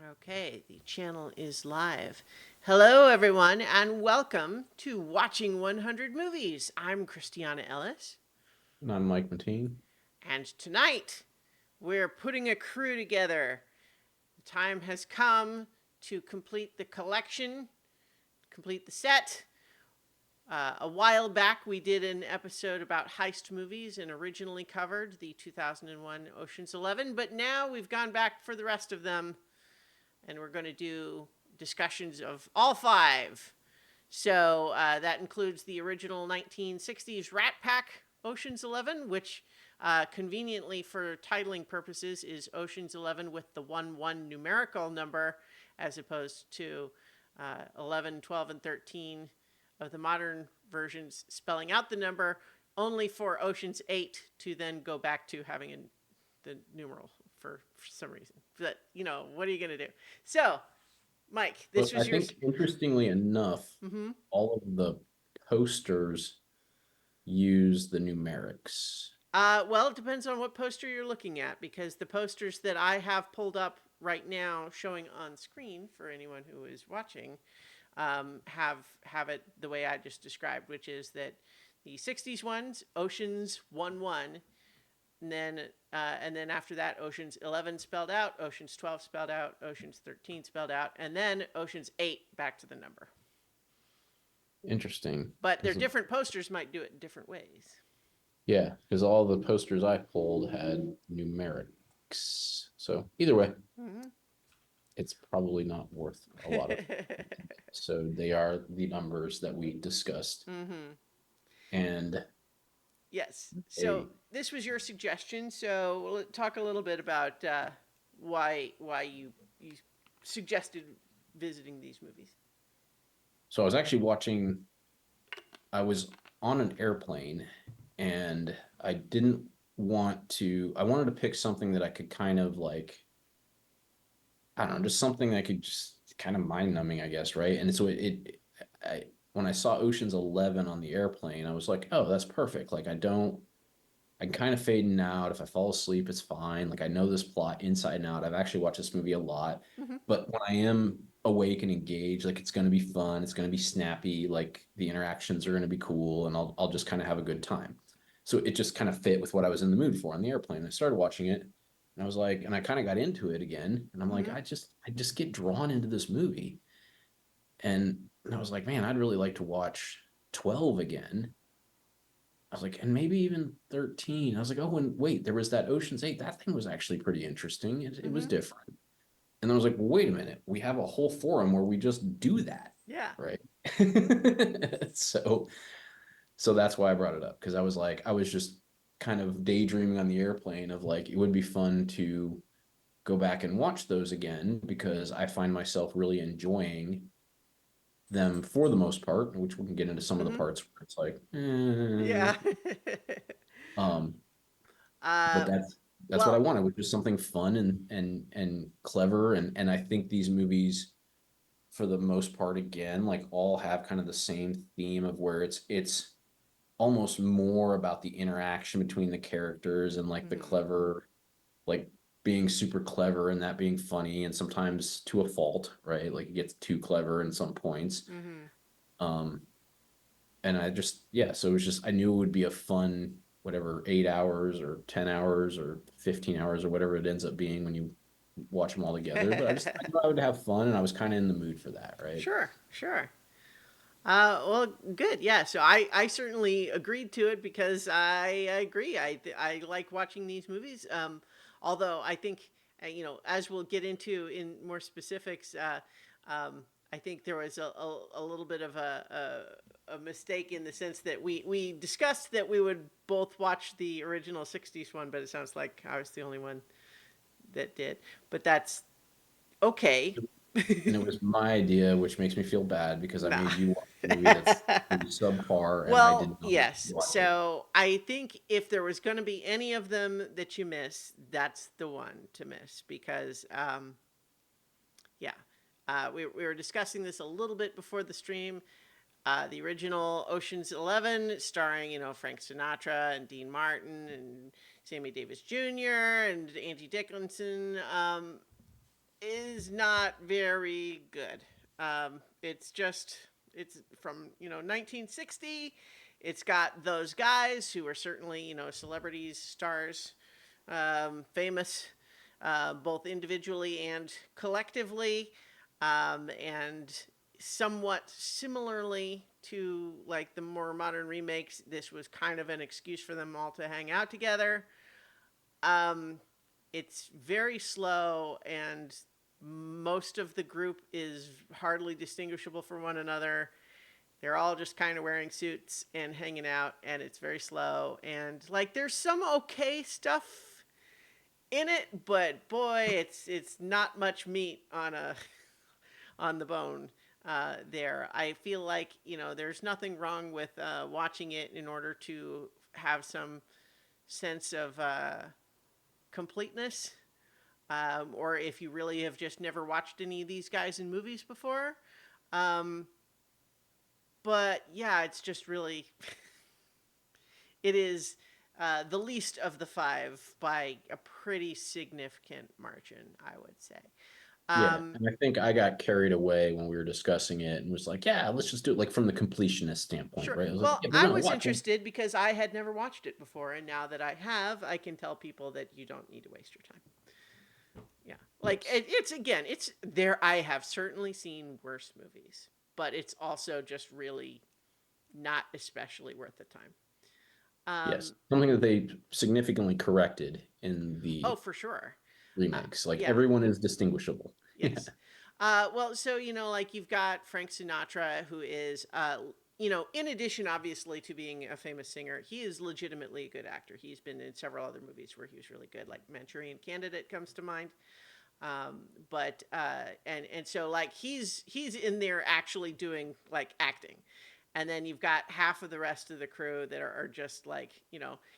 Okay, the channel is live. Hello, everyone, and welcome to Watching 100 Movies. I'm Christiana Ellis, And I'm Mike Mateen. and tonight we're putting a crew together. The time has come to complete the collection, complete the set. A while back, we did an episode about heist movies and originally covered the 2001 Ocean's 11, but now we've gone back for the rest of them and we're going to do discussions of all five. So that includes the original 1960s Rat Pack Ocean's 11, which conveniently for titling purposes is Ocean's 11 with the 1 numerical number as opposed to 11, 12, and 13 of the modern versions spelling out the number, only for Ocean's 8 to then go back to having the numeral for some reason. But, what are you going to do? So, Mike, But this I was yours. think interestingly enough, Mm-hmm. all of the posters use the numerics. Well, it depends on what poster you're looking at because the posters that I have pulled up right now, showing on screen for anyone who is watching, have it the way I just described, which is that the '60s ones, Ocean's 1 and then after that, Ocean's 11 spelled out, Ocean's 12 spelled out, Ocean's 13 spelled out, and then Ocean's 8 back to the number. Interesting, But their because different posters might do it in different ways. yeah, because all the posters I pulled had numerics. So either way, Mm-hmm. it's probably not worth a lot of. So they are the numbers that we discussed, Mm-hmm. and Yes. So a this was your suggestion. So we'll talk a little bit about why you suggested visiting these movies. so I was actually watching. I was on an airplane and I didn't I wanted to pick something that I could kind of like, I don't know, just something that could just kind of mind numbing, I guess, right? And so when I saw Ocean's 11 on the airplane, I was like, oh, that's perfect. Like, I can kind of fade out. If I fall asleep, it's fine. Like, I know this plot inside and out. I've actually watched this movie a lot, Mm-hmm. but when I am awake and engaged, like, it's going to be fun. It's going to be snappy. Like, the interactions are going to be cool, and I'll just kind of have a good time. So it just kind of fit with what I was in the mood for on the airplane. I started watching it, and I was like, and I kind of got into it again, and I'm like, Mm-hmm. I just get drawn into this movie, and I was like, man, I'd really like to watch 12 again. I was like, and maybe even 13. I was like, oh, and wait, there was that Ocean's 8. That thing was actually pretty interesting. It was Mm-hmm. different. And I was like, wait a minute, we have a whole forum where we just do that, Yeah. right? so so that's why I brought it up because I was just kind of daydreaming on the airplane of like it would be fun to go back and watch those again because I find myself really enjoying them for the most part, which we can get into some of the Mm-hmm. parts where it's like, Yeah. um, but uh, that's what I well, wanted, which is something fun and clever, and I think these movies, for the most part, again, like all have kind of the same theme of where it's almost more about the interaction between the characters and like the mm-hmm. clever, like being super clever and that being funny and sometimes to a fault, right? Like it gets too clever in some points. Mm-hmm. Um, and I just yeah, so it was just I knew it would be a fun whatever 8 hours or 10 hours or 15 hours or whatever it ends up being when you watch them all together. But I knew I would have fun and I was kind of in the mood for that, right? Sure, sure. Well, good. Yeah. So I certainly agreed to it because I agree. I like watching these movies. Although I think, as we'll get into in more specifics, I think there was a little bit of a mistake in the sense that we discussed that we would both watch the original '60s one, but it sounds like I was the only one that did. But that's okay. And it was my idea, which makes me feel bad because I No. made you watch a movie that's pretty subpar and I did Well, not yes. watch it. So I think if there was going to be any of them that you miss, that's the one to miss because, yeah, we were discussing this a little bit before the stream. The original Ocean's 11, starring Frank Sinatra and Dean Martin and Sammy Davis Jr. and Angie Dickinson. is not very good. It's from 1960. It's got those guys who are certainly celebrities, stars, famous, both individually and collectively, and somewhat similarly to like the more modern remakes. This was kind of an excuse for them all to hang out together. Um, it's very slow, and most of the group is hardly distinguishable from one another. They're all just kind of wearing suits and hanging out, and it's very slow. And like, there's some okay stuff in it, but boy, it's not much meat on a on the bone. There, I feel like there's nothing wrong with watching it in order to have some sense of completeness, or if you really have just never watched any of these guys in movies before. Um, but yeah, it's just really, it is the least of the five by a pretty significant margin, I would say. Yeah, Um, and I think I got carried away when we were discussing it and was like, yeah, let's just do it like from the completionist standpoint, sure. right? I was like, Well, yeah, we're I gonna was watch it. interested because I had never watched it before, and now that I have, I can tell people that you don't need to waste your time. Yeah. Like Yes. it's again, it's there. I have certainly seen worse movies, but it's also just really not especially worth the time. Yes. Um, Something that they significantly corrected in oh, the for sure. Uh, remakes. Like yeah. everyone is distinguishable. Yeah. Yes. Well, so like you've got Frank Sinatra, who is, in addition, obviously, to being a famous singer, he is legitimately a good actor. He's been in several other movies where he was really good, like Manchurian Candidate comes to mind. But and so like he's in there actually doing like acting. And then you've got half of the rest of the crew that are just like,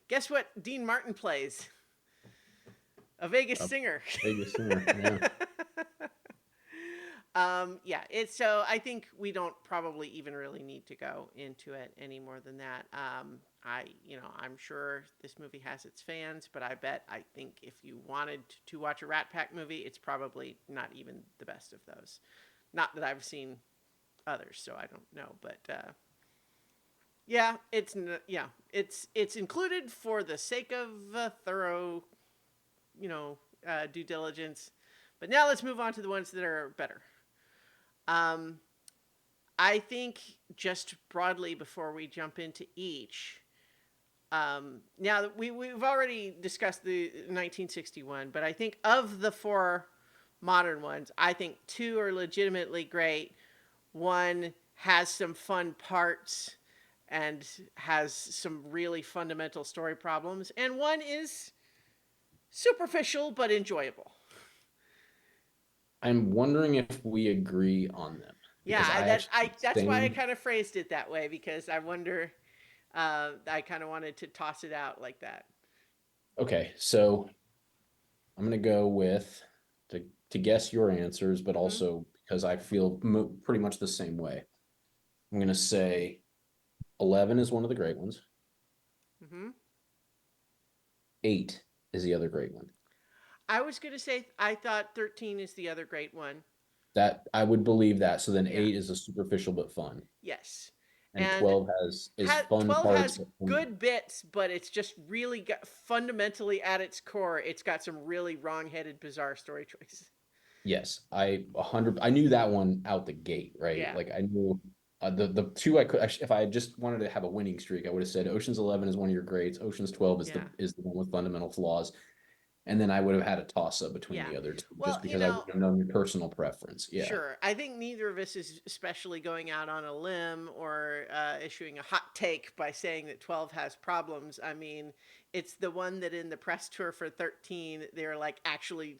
guess what Dean Martin plays? A Vegas A singer. Vegas singer. Yeah. Yeah, it's so I think we don't probably even really need to go into it any more than that. I'm sure this movie has its fans, but I think if you wanted to watch a Rat Pack movie, it's probably not even the best of those. Not that I've seen others, so I don't know, but yeah, it's included for the sake of thorough, due diligence. But now let's move on to the ones that are better. Um, I think just broadly before we jump into each, now that we've already discussed the 1961, but I think of the four modern ones, I think two are legitimately great. One has some fun parts and has some really fundamental story problems, and one is superficial but enjoyable. I'm wondering if we agree on them Yeah, because I, I that actually I did the that's why I same. kind of phrased it that way because I wonder. I kind of wanted to toss it out like that. Okay, so I'm gonna go with to guess your answers, but Mm-hmm. also because I feel pretty much the same way. I'm gonna say 11 is one of the great ones. Mm-hmm. 8 is the other great one. I was gonna say I thought 13 is the other great one. That I would believe that. So then Yeah. 8 is a superficial but fun, Yes. and And 12 has is fun 12 parts. has good bits, but it's just really got fundamentally at its core. It's got some really wrong-headed, bizarre story choices. Yes, I 100. I knew that one out the gate, right? Yeah. Like I knew the two I could if I just wanted to have a winning streak, I would have said Ocean's 11 is one of your greats. Ocean's 12 Yeah. is the one with fundamental flaws, and then I would have had a toss up between Yeah. the other two Well, just because I would have known your personal preference. Yeah. sure. I think neither of us is especially going out on a limb or issuing a hot take by saying that 12 has problems. I mean, it's the one that in the press tour for 13, they're like actually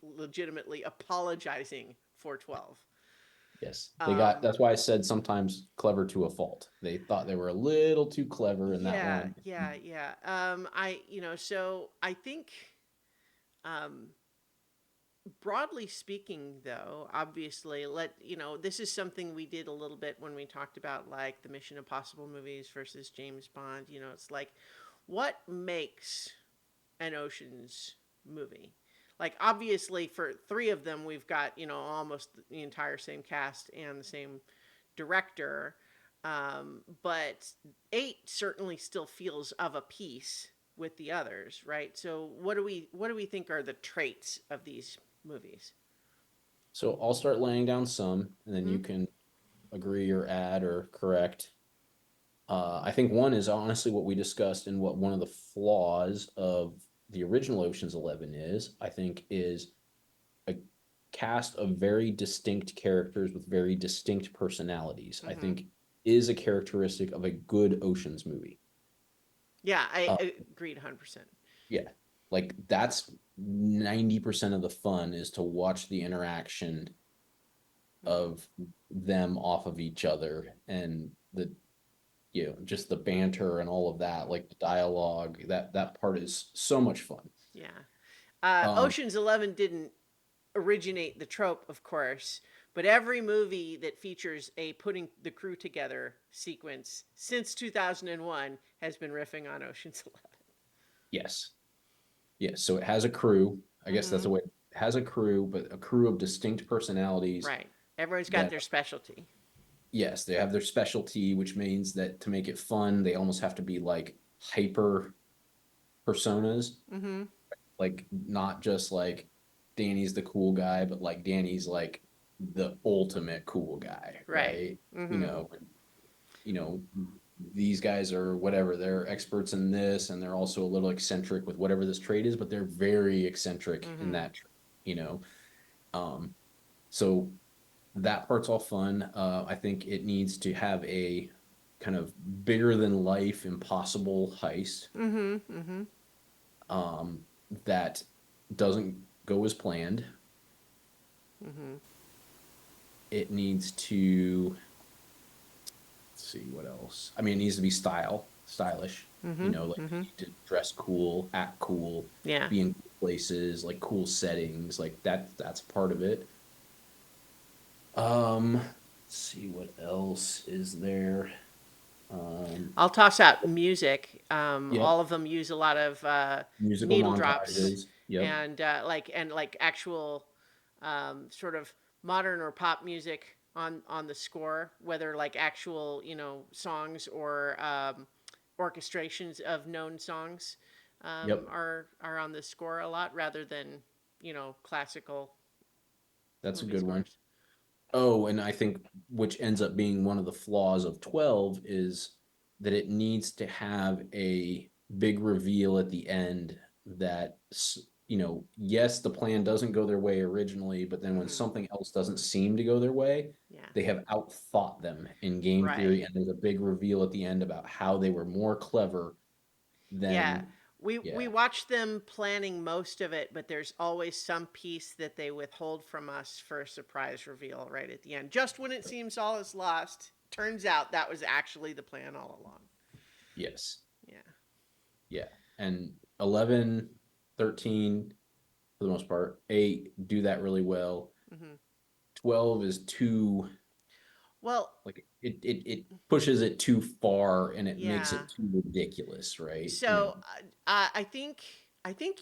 legitimately apologizing for 12. Yes, they got. Um, That's why I said sometimes clever to a fault. They thought they were a little too clever in that yeah, one. yeah, yeah. So I think, um, broadly speaking, though, obviously, this is something we did a little bit when we talked about like the Mission Impossible movies versus James Bond. It's like what makes an Ocean's movie? like obviously for three of them we've got, you know, almost the entire same cast and the same director. But eight certainly still feels of a piece with the others, right? So what do we think are the traits of these movies? So I'll start laying down some, and then Hmm. you can agree or add or correct. I think one is honestly what we discussed, and what one of the flaws of the original Ocean's 11 is, I think, is a cast of very distinct characters with very distinct personalities. I Hmm. think is a characteristic of a good Ocean's movie. Yeah, I Uh, agreed 100%. yeah, like that's 90% of the fun is to watch the interaction Hmm. of them off of each other, and the just the banter and all of that, like the dialogue, that part is so much fun. Yeah. um Ocean's 11 didn't originate the trope, of course, but every movie that features a putting the crew together sequence since 2001 has been riffing on Ocean's 11. yes, yes, so it has a crew, I guess that's Mm-hmm. the way, it has a crew, but a crew of distinct personalities Right. Everyone's got that, their specialty. yes, they have their specialty, which means that to make it fun they almost have to be like hyper personas, Mm-hmm. like not just like Danny's the cool guy, but like Danny's like the ultimate cool guy, Right. right? you Mm-hmm. know you know these guys are whatever, they're experts in this, and they're also a little eccentric with whatever this trade is, but they're very eccentric in Mm-hmm. that you know um so that part's all fun. I think it needs to have a kind of bigger than life impossible heist Mm-hmm. Mm-hmm. um that doesn't go as planned. Mm-hmm. It needs to, let's see what else. I mean, it needs to be stylish. Mm-hmm. Like Mm-hmm. you need to dress cool, act cool, Yeah. be in cool places, like cool settings, like that. That's part of it. Let's see what else is there. Um, I'll toss out music. yep, All of them use a lot of musical needle drops montages. Yep, and actual sort of modern or pop music on the score, whether like actual, you know, songs or orchestrations of known songs yep. are on the score a lot rather than, you know, classical That's a movie good one. scores. Oh, and I think which ends up being one of the flaws of 12 is that it needs to have a big reveal at the end that, yes, the plan doesn't go their way originally, but then when Hmm. something else doesn't seem to go their way, Yeah. they have outthought them in game Right. theory, and there's a big reveal at the end about how they were more clever Yeah. than, We yeah, watch them planning most of it, but there's always some piece that they withhold from us for a surprise reveal right at the end. Just when it seems all is lost, turns out that was actually the plan all along. yes, Yeah. yeah. And 11, 13, for the most part, 8 do that really well. Hmm. 12 is too, Well, like it pushes it too far, and it makes yeah. it too ridiculous, right? So I think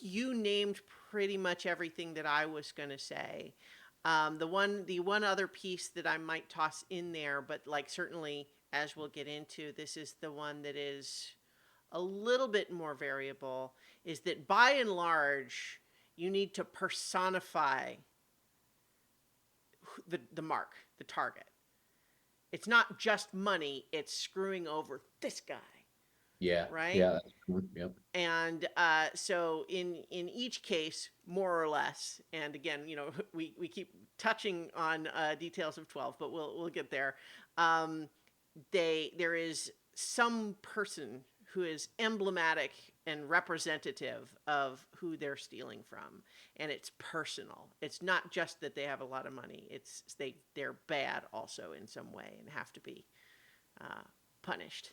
you named pretty much everything that I was going to say. The one other piece that I might toss in there, but like certainly as we'll get into, this is the one that is a little bit more variable. Is that by and large you need to personify the mark, the target. It's not just money; it's screwing over this guy, Yeah, right? yeah, that's true. Yep. And so in each case, more or less, and again, you know, we keep touching on details of 12, but we'll get there. um, there is some person who is emblematic and representative of who they're stealing from, and it's personal. It's not just that they have a lot of money, it's they're bad also in some way and have to be uh, punished.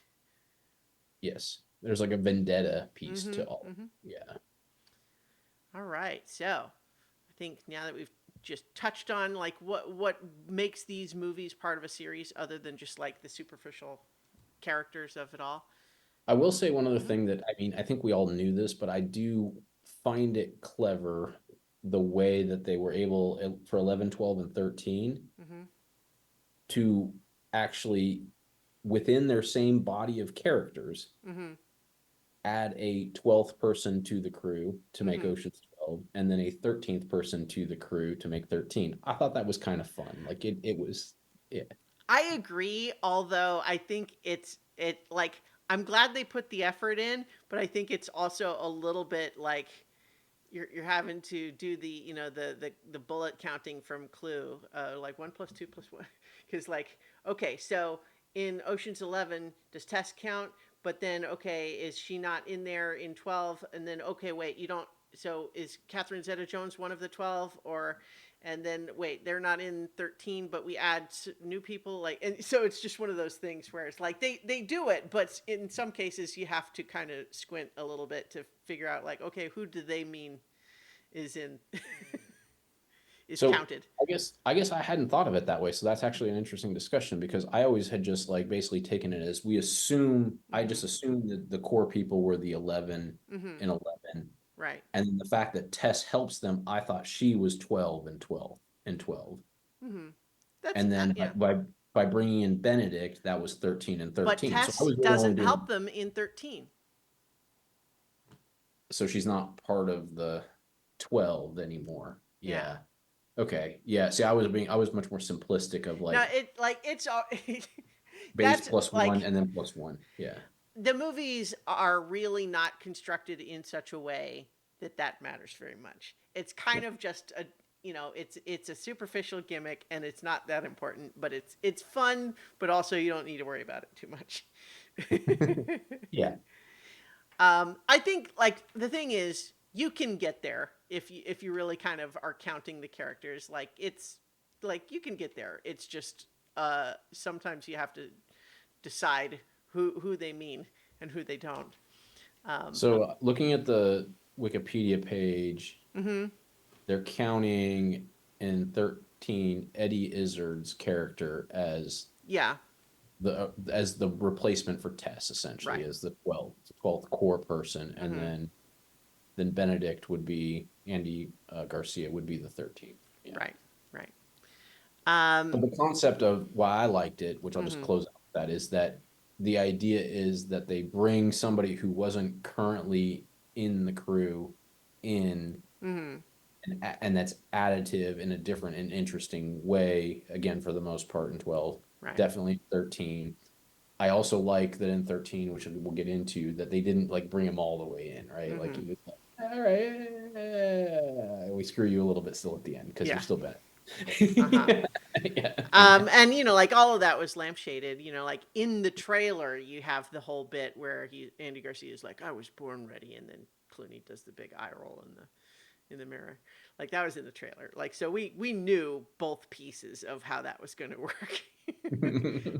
Yes, there's like a vendetta piece Mm-hmm. to all. Mm-hmm. Yeah. All right. So I think now that we've just touched on like what makes these movies part of a series other than just like the superficial characters of it all. I will say one other Mm-hmm. thing that, I mean, I think we all knew this, but I do find it clever the way that they were able for 11, 12, and 13 Mm-hmm. to actually, within their same body of characters, Mm-hmm. add a 12th person to the crew to make Mm-hmm. Ocean's 12, and then a 13th person to the crew to make 13. I thought that was kind of fun. Like it was, yeah. I agree, although I think like I'm glad they put the effort in, but I think it's also a little bit like you're having to do the the bullet counting from Clue, like 1 + 2 + 1, because like okay, so in Ocean's 11, does Tess count? But then okay, is she not in there in 12? And then okay, wait, you don't. So is Catherine Zeta-Jones one of the 12, or and then wait, they're not in 13, but we add new people, like, and so it's just one of those things where it's like they do it, but in some cases you have to kind of squint a little bit to figure out like okay, who do they mean is in is So counted. I guess I hadn't thought of it that way. So that's actually an interesting discussion because I always had just like basically taken it as I Mm-hmm. just assumed that the core people were the 11 Mm-hmm. and 11. Right. And then the fact that Tess helps them, I thought she was 12 and 12 and 12. Mm-hmm. That's And then yeah. by bringing in Benedict, that was 13 and But 13. So I Tess was really only doesn't doing, help them in 13. so she's not part of the 12 anymore. Yeah. Yeah. Okay. Yeah. See, I was much more simplistic of No, like it like it's all base that's plus one like and then plus one. Yeah. the movies are really not constructed in such a way that that matters very much. It's Yeah. kind of just a it's a superficial gimmick and it's not that important, but it's fun, but also you don't need to worry about it too much. Yeah. I think like the thing is you can get there if you really kind of are counting the characters. Like it's like you can get there. It's just sometimes you have to decide who they mean and who they don't. Um, So looking at the Wikipedia page, mm-hmm. they're counting in 13 Eddie Izzard's character Yeah. as the replacement for Tess, essentially, Right. as the 12th core person, and Mm-hmm. then Benedict would be Andy Garcia would be the 13th. Yeah. Right. Right. But Um, the concept of why I liked it, which I'll just mm-hmm. close out with that, is that the idea is that they bring somebody who wasn't currently in the crew in, Mm-hmm. and that's additive in a different and interesting way, again, for the most part in 12, Right. definitely 13. I also like that in 13, which we'll get into, that they didn't like bring him all the way in, right? Like Mm-hmm. he was like, all right, we screw you a little bit still at the end because you're Yeah. still bad. Uh-huh. Yeah. And like all of that was lampshaded. Like in the trailer, you have the whole bit where Andy Garcia is like, "I was born ready," and then Clooney does the big eye roll in the mirror. Like that was in the trailer. Like so, we knew both pieces of how that was going to work.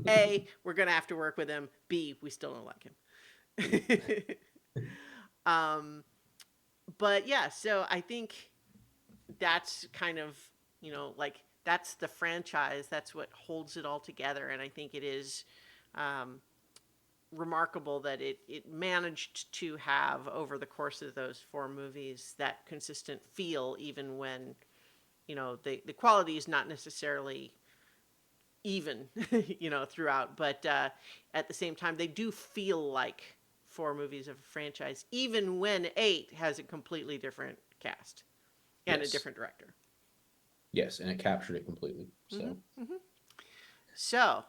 A, we're going to have to work with him. B, we still don't like him. um, but yeah, so I think that's kind of like that's the franchise, that's what holds it all together, and I think it is um, remarkable that it managed to have over the course of those four movies that consistent feel, even when the quality is not necessarily even throughout, but at the same time they do feel like four movies of a franchise, even when eight has a completely different cast and a Yes. different director. Yes, and it captured it completely. So, Mm-hmm, mm-hmm. So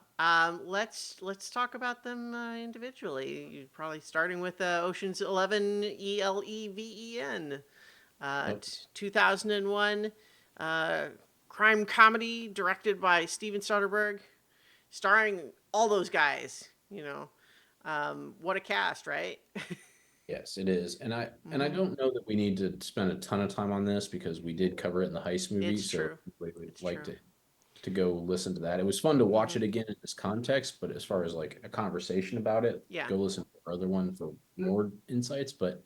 let's talk about them individually. You're probably starting with Ocean's 11, ELEVEN, oh, 2001 crime comedy directed by Steven Soderbergh, starring all those guys. What a cast, right? yes, it is. And I Mm-hmm. don't know that we need to spend a ton of time on this because we did cover it in the heist movie. It's So true. if we would It's like true. to go listen to that. It was fun to watch Mm-hmm. it again in this context, but as far as like a conversation about it, Yeah. go listen to our other one for more insights. But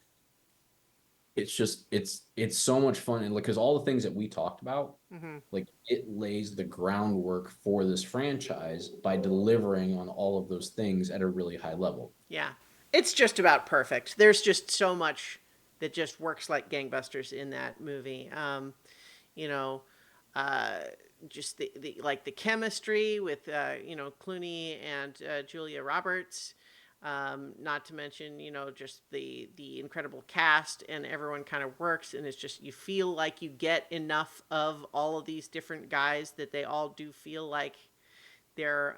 it's just it's so much fun, and like because all the things that we talked about, Mm-hmm. like it lays the groundwork for this franchise by delivering on all of those things at a really high level. Yeah. It's just about perfect. There's just so much that just works like gangbusters in that movie. You know, uh, just the like the chemistry with Clooney and Julia Roberts. Not to mention, just the incredible cast, and everyone kind of works, and it's just you feel like you get enough of all of these different guys that they all do feel like they're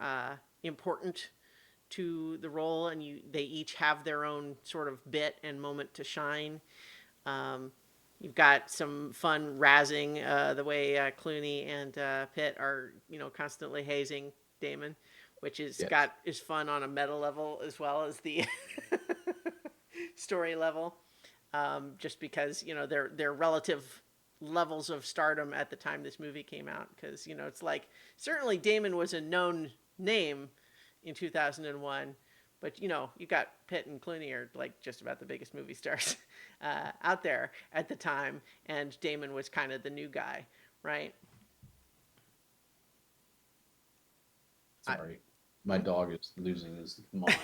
important to the role, and they each have their own sort of bit and moment to shine. Um, you've got some fun razzing, the way Clooney and Pitt are, constantly hazing Damon, which Yes. is fun on a meta level as well as the story level. Just because their relative levels of stardom at the time this movie came out, because it's like certainly Damon was a known name in 2001, but you got Pitt and Clooney are like just about the biggest movie stars out there at the time, and Damon was kind of the new guy, right? I, Sorry. My hmm? dog is losing his mind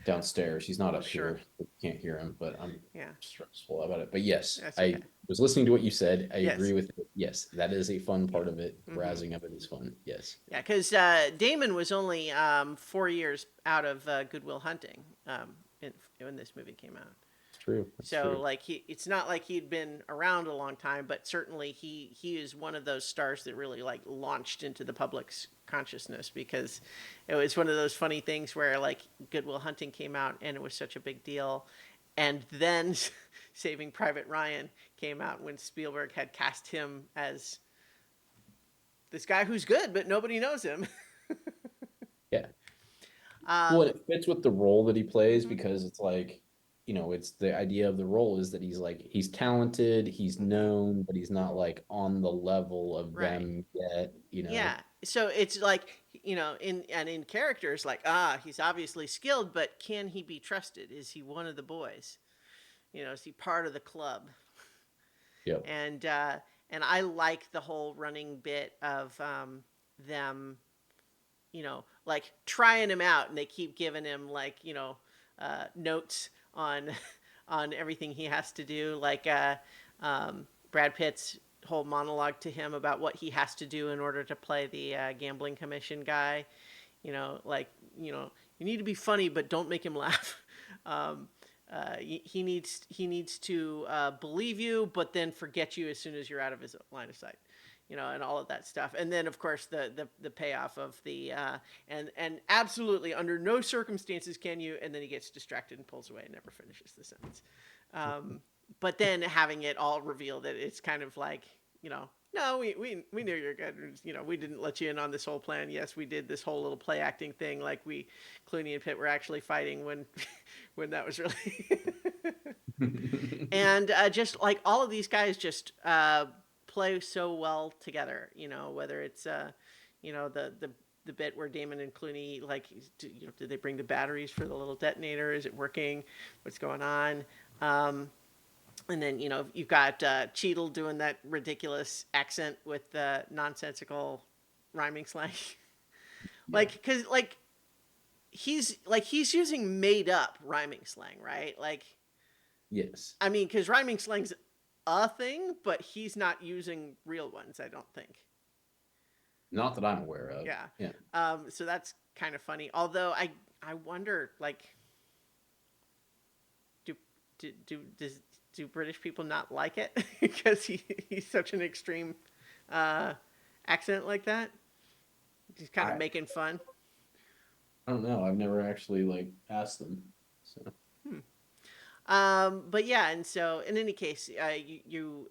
downstairs. He's not up Sure. here. You can't hear him, but I'm Yeah, stressful about it. But yes, that's okay. I was listening to what you said. I agree Yes. with it. Yes, that is a fun Yeah. part of it. Mm-hmm. Razzing of it is fun. Yes. Yeah, because Damon was only 4 years out of Good Will Hunting when this movie came out. It's true. That's So true. like it's not like he'd been around a long time, but certainly he is one of those stars that really like launched into the public's consciousness, because it was one of those funny things where like Good Will Hunting came out and it was such a big deal, and then Saving Private Ryan came out when Spielberg had cast him as this guy who's good but nobody knows him. Yeah. Well, um, it fits with the role that he plays mm-hmm, because it's like, it's the idea of the role is that he's talented, he's mm-hmm, known, but he's not like on the level of right. them yet, Yeah. So it's like, in characters like, he's obviously skilled, but can he be trusted? Is he one of the boys? Is he part of the club? Yep. And I like the whole running bit of them, like trying him out, and they keep giving him like, notes on on everything he has to do, like Brad Pitt's whole monologue to him about what he has to do in order to play the gambling commission guy. Like, you need to be funny, but don't make him laugh. um, he needs to believe you, but then forget you as soon as you're out of his line of sight. And all of that stuff, and then of course the payoff of the and absolutely under no circumstances can you, and then he gets distracted and pulls away and never finishes the sentence. Um, but then having it all revealed that it's kind of like, no, we knew you're good. We didn't let you in on this whole plan. Yes, we did this whole little play acting thing, like Clooney and Pitt were actually fighting when when that was really and just like all of these guys just play so well together. Whether it's the bit where Damon and Clooney, like, did they bring the batteries for the little detonator? Is it working? What's going on? And then you've got Cheadle doing that ridiculous accent with the nonsensical rhyming slang, Yeah. like because he's using made up rhyming slang, right? Like, Yes. I mean, because rhyming slang's a thing, but he's not using real ones, I don't think. Not that I'm aware of. Yeah. Yeah. So that's kind of funny. Although I wonder, like, do do British people not like it because he's such an extreme uh, accent like that? He's kind of I making fun. I don't know. I've never actually like asked them. So Hmm. But yeah, and so in any case,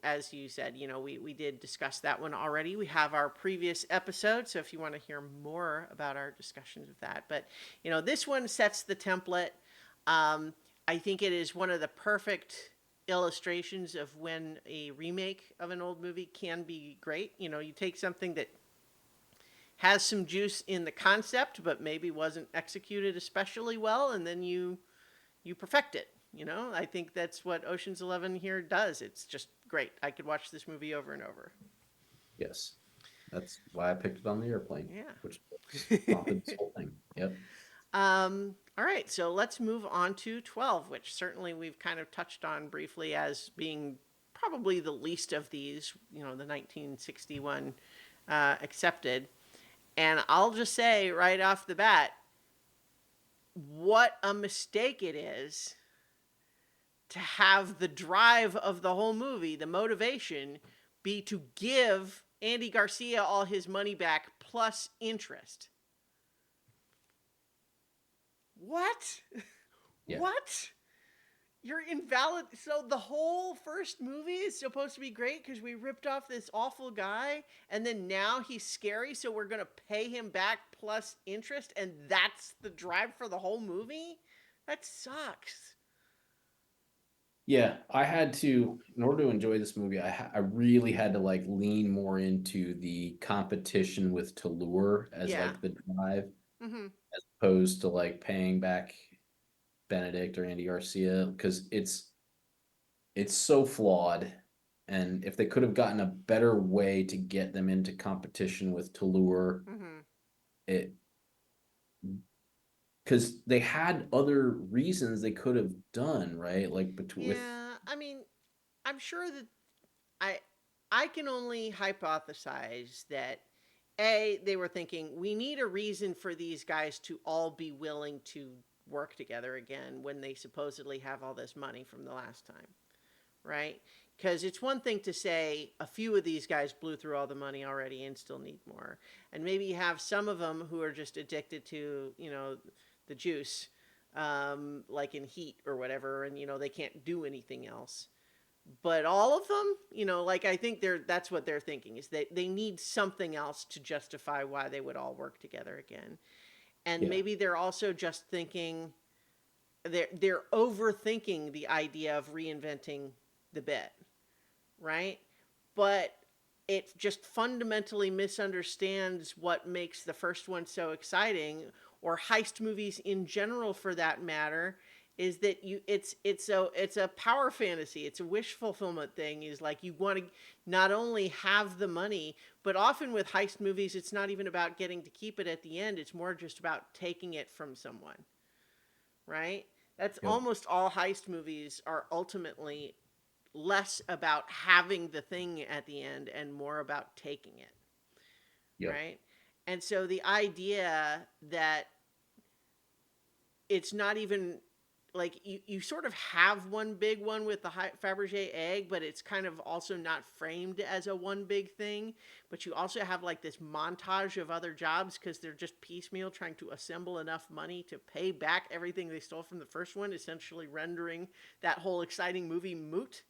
as you said, we did discuss that one already. We have our previous episode, so if you want to hear more about our discussions of that, but this one sets the template. I think it is one of the perfect illustrations of when a remake of an old movie can be great. You take something that has some juice in the concept, but maybe wasn't executed especially well, and then you perfect it. I think that's what Ocean's 11 here does. It's just great. I could watch this movie over and over. yes, that's why I picked it on the airplane, Yeah. which prompted this whole thing. Yep. All right, so let's move on to 12, which certainly we've kind of touched on briefly as being probably the least of these, the 1961 accepted. And I'll just say right off the bat, what a mistake it is to have the drive of the whole movie, the motivation, be to give Andy Garcia all his money back plus interest. What? Yeah. What? You're invalid. So the whole first movie is supposed to be great because we ripped off this awful guy, and then now he's scary, so we're gonna pay him back plus interest, and that's the drive for the whole movie? That sucks. Yeah, I had to, in order to enjoy this movie, I really had to like lean more into the competition with Tallur as Yeah. like the drive, Mm-hmm. as opposed to like paying back Benedict or Andy Garcia, because it's so flawed. And if they could have gotten a better way to get them into competition with Tallur, Mm-hmm. it because they had other reasons they could have done, right? Like between with Yeah, I mean, I'm sure that I I can only hypothesize that they were thinking we need a reason for these guys to all be willing to work together again when they supposedly have all this money from the last time, right? Because it's one thing to say a few of these guys blew through all the money already and still need more, and maybe you have some of them who are just addicted to the juice, like in Heat or whatever, and they can't do anything else. But all of them, like I think that's what they're thinking is that they need something else to justify why they would all work together again. And yeah, maybe they're also just thinking they're overthinking the idea of reinventing the bit, right? But it just fundamentally misunderstands what makes the first one so exciting, or heist movies in general for that matter, is that it's a power fantasy, it's a wish fulfillment thing. Is like you want to not only have the money, but often with heist movies it's not even about getting to keep it at the end, it's more just about taking it from someone, right? That's yep, almost all heist movies are ultimately less about having the thing at the end and more about taking it, yep, right? And so the idea that it's not even like you sort of have one big one with the Fabergé egg, but it's kind of also not framed as a one big thing. But you also have like this montage of other jobs because they're just piecemeal trying to assemble enough money to pay back everything they stole from the first one, essentially rendering that whole exciting movie moot.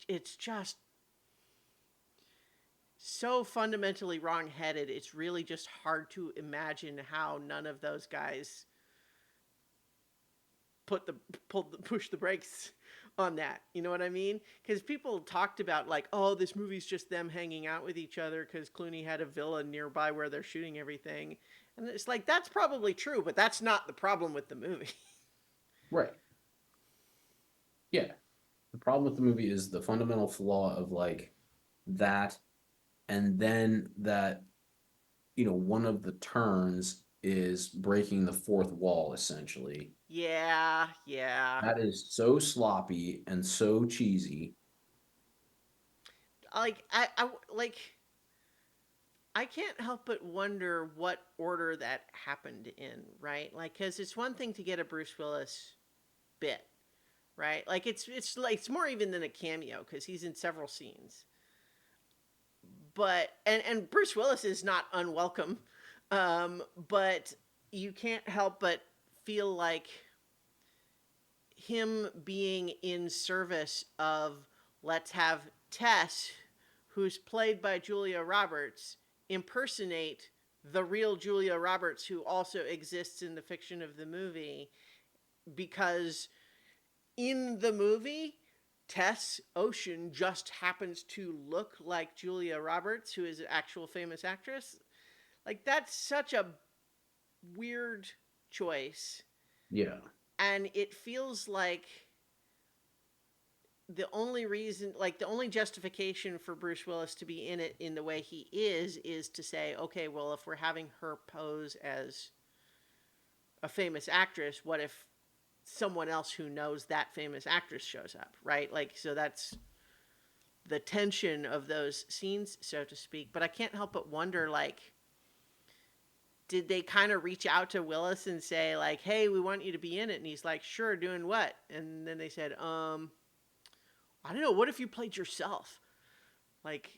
It's just so fundamentally wrong-headed. It's really just hard to imagine how none of those guys put the push the brakes on that. You know what I mean? Because people talked about like, oh, this movie's just them hanging out with each other because Clooney had a villa nearby where they're shooting everything, and it's like that's probably true, but that's not the problem with the movie. right. Yeah. The problem with the movie is the fundamental flaw of like that, and then that, one of the turns is breaking the fourth wall, essentially. Yeah, yeah. That is so sloppy and so cheesy. Like like I can't help but wonder what order that happened in, right? Like, because it's one thing to get a Bruce Willis bit, right? Like, it's more even than a cameo because he's in several scenes. But and Bruce Willis is not unwelcome, but you can't help but feel like him being in service of let's have Tess, who's played by Julia Roberts, impersonate the real Julia Roberts who also exists in the fiction of the movie, because in the movie Tess Ocean just happens to look like Julia Roberts, who is an actual famous actress. Like that's such a weird choice, Yeah. and it feels like the only justification for Bruce Willis to be in it in the way he is to say, okay, well, if we're having her pose as a famous actress, what if someone else who knows that famous actress shows up, right? Like, so that's the tension of those scenes, so to speak. But I can't help but wonder, like, did they kind of reach out to Willis and say, like, hey, we want you to be in it? And he's like, sure, doing what? And then they said, I don't know, what if you played yourself? Like,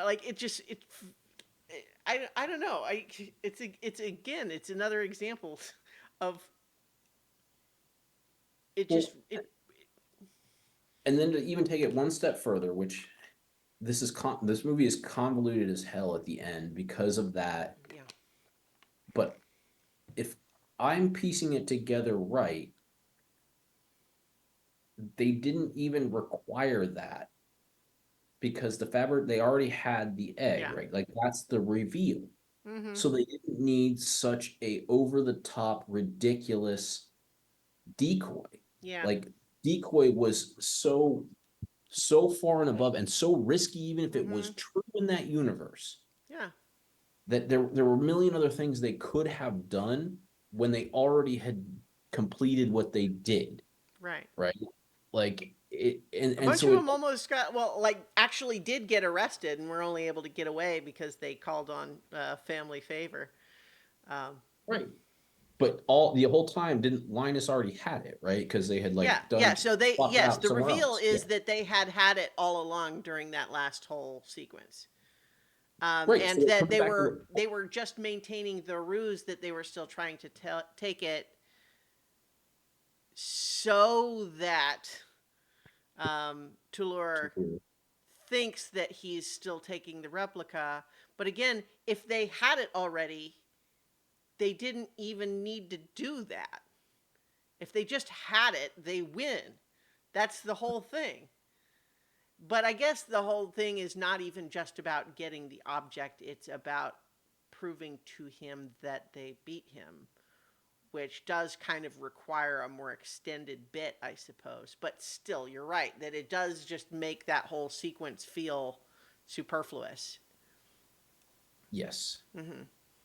like I don't know. It's again, it's another example of it Well, just, it, and then to even take it one step further, which this movie is convoluted as hell at the end because of that. yeah, But if I'm piecing it together right, they didn't even require that because the fabric they already had the egg, yeah, right? Like that's the reveal. mm-hmm, So they didn't need such a over the top ridiculous decoy. yeah, Like decoy was so far and above and so risky even if it mm-hmm, was true in that universe yeah, that there were a million other things they could have done when they already had completed what they did, right. right? Like it A and bunch so of it them almost got, well, like actually did get arrested and were only able to get away because they called on family favor. Um, right. But all the whole time didn't Linus already had it, right? Because they had yeah, like yeah. done So they, swapped it yes, out the somewhere reveal else. Yeah. is that they had it all along during that last whole sequence. Right. And So it that comes back to the they were just maintaining the ruse that they were still trying to take it so that Tulur thinks that he's still taking the replica. But again, if they had it already, they didn't even need to do that. If they just had it, they win. That's the whole thing. But I guess the whole thing is not even just about getting the object, it's about proving to him that they beat him, which does kind of require a more extended bit, I suppose. But still, you're right that it does just make that whole sequence feel superfluous. yes. Mm-hmm.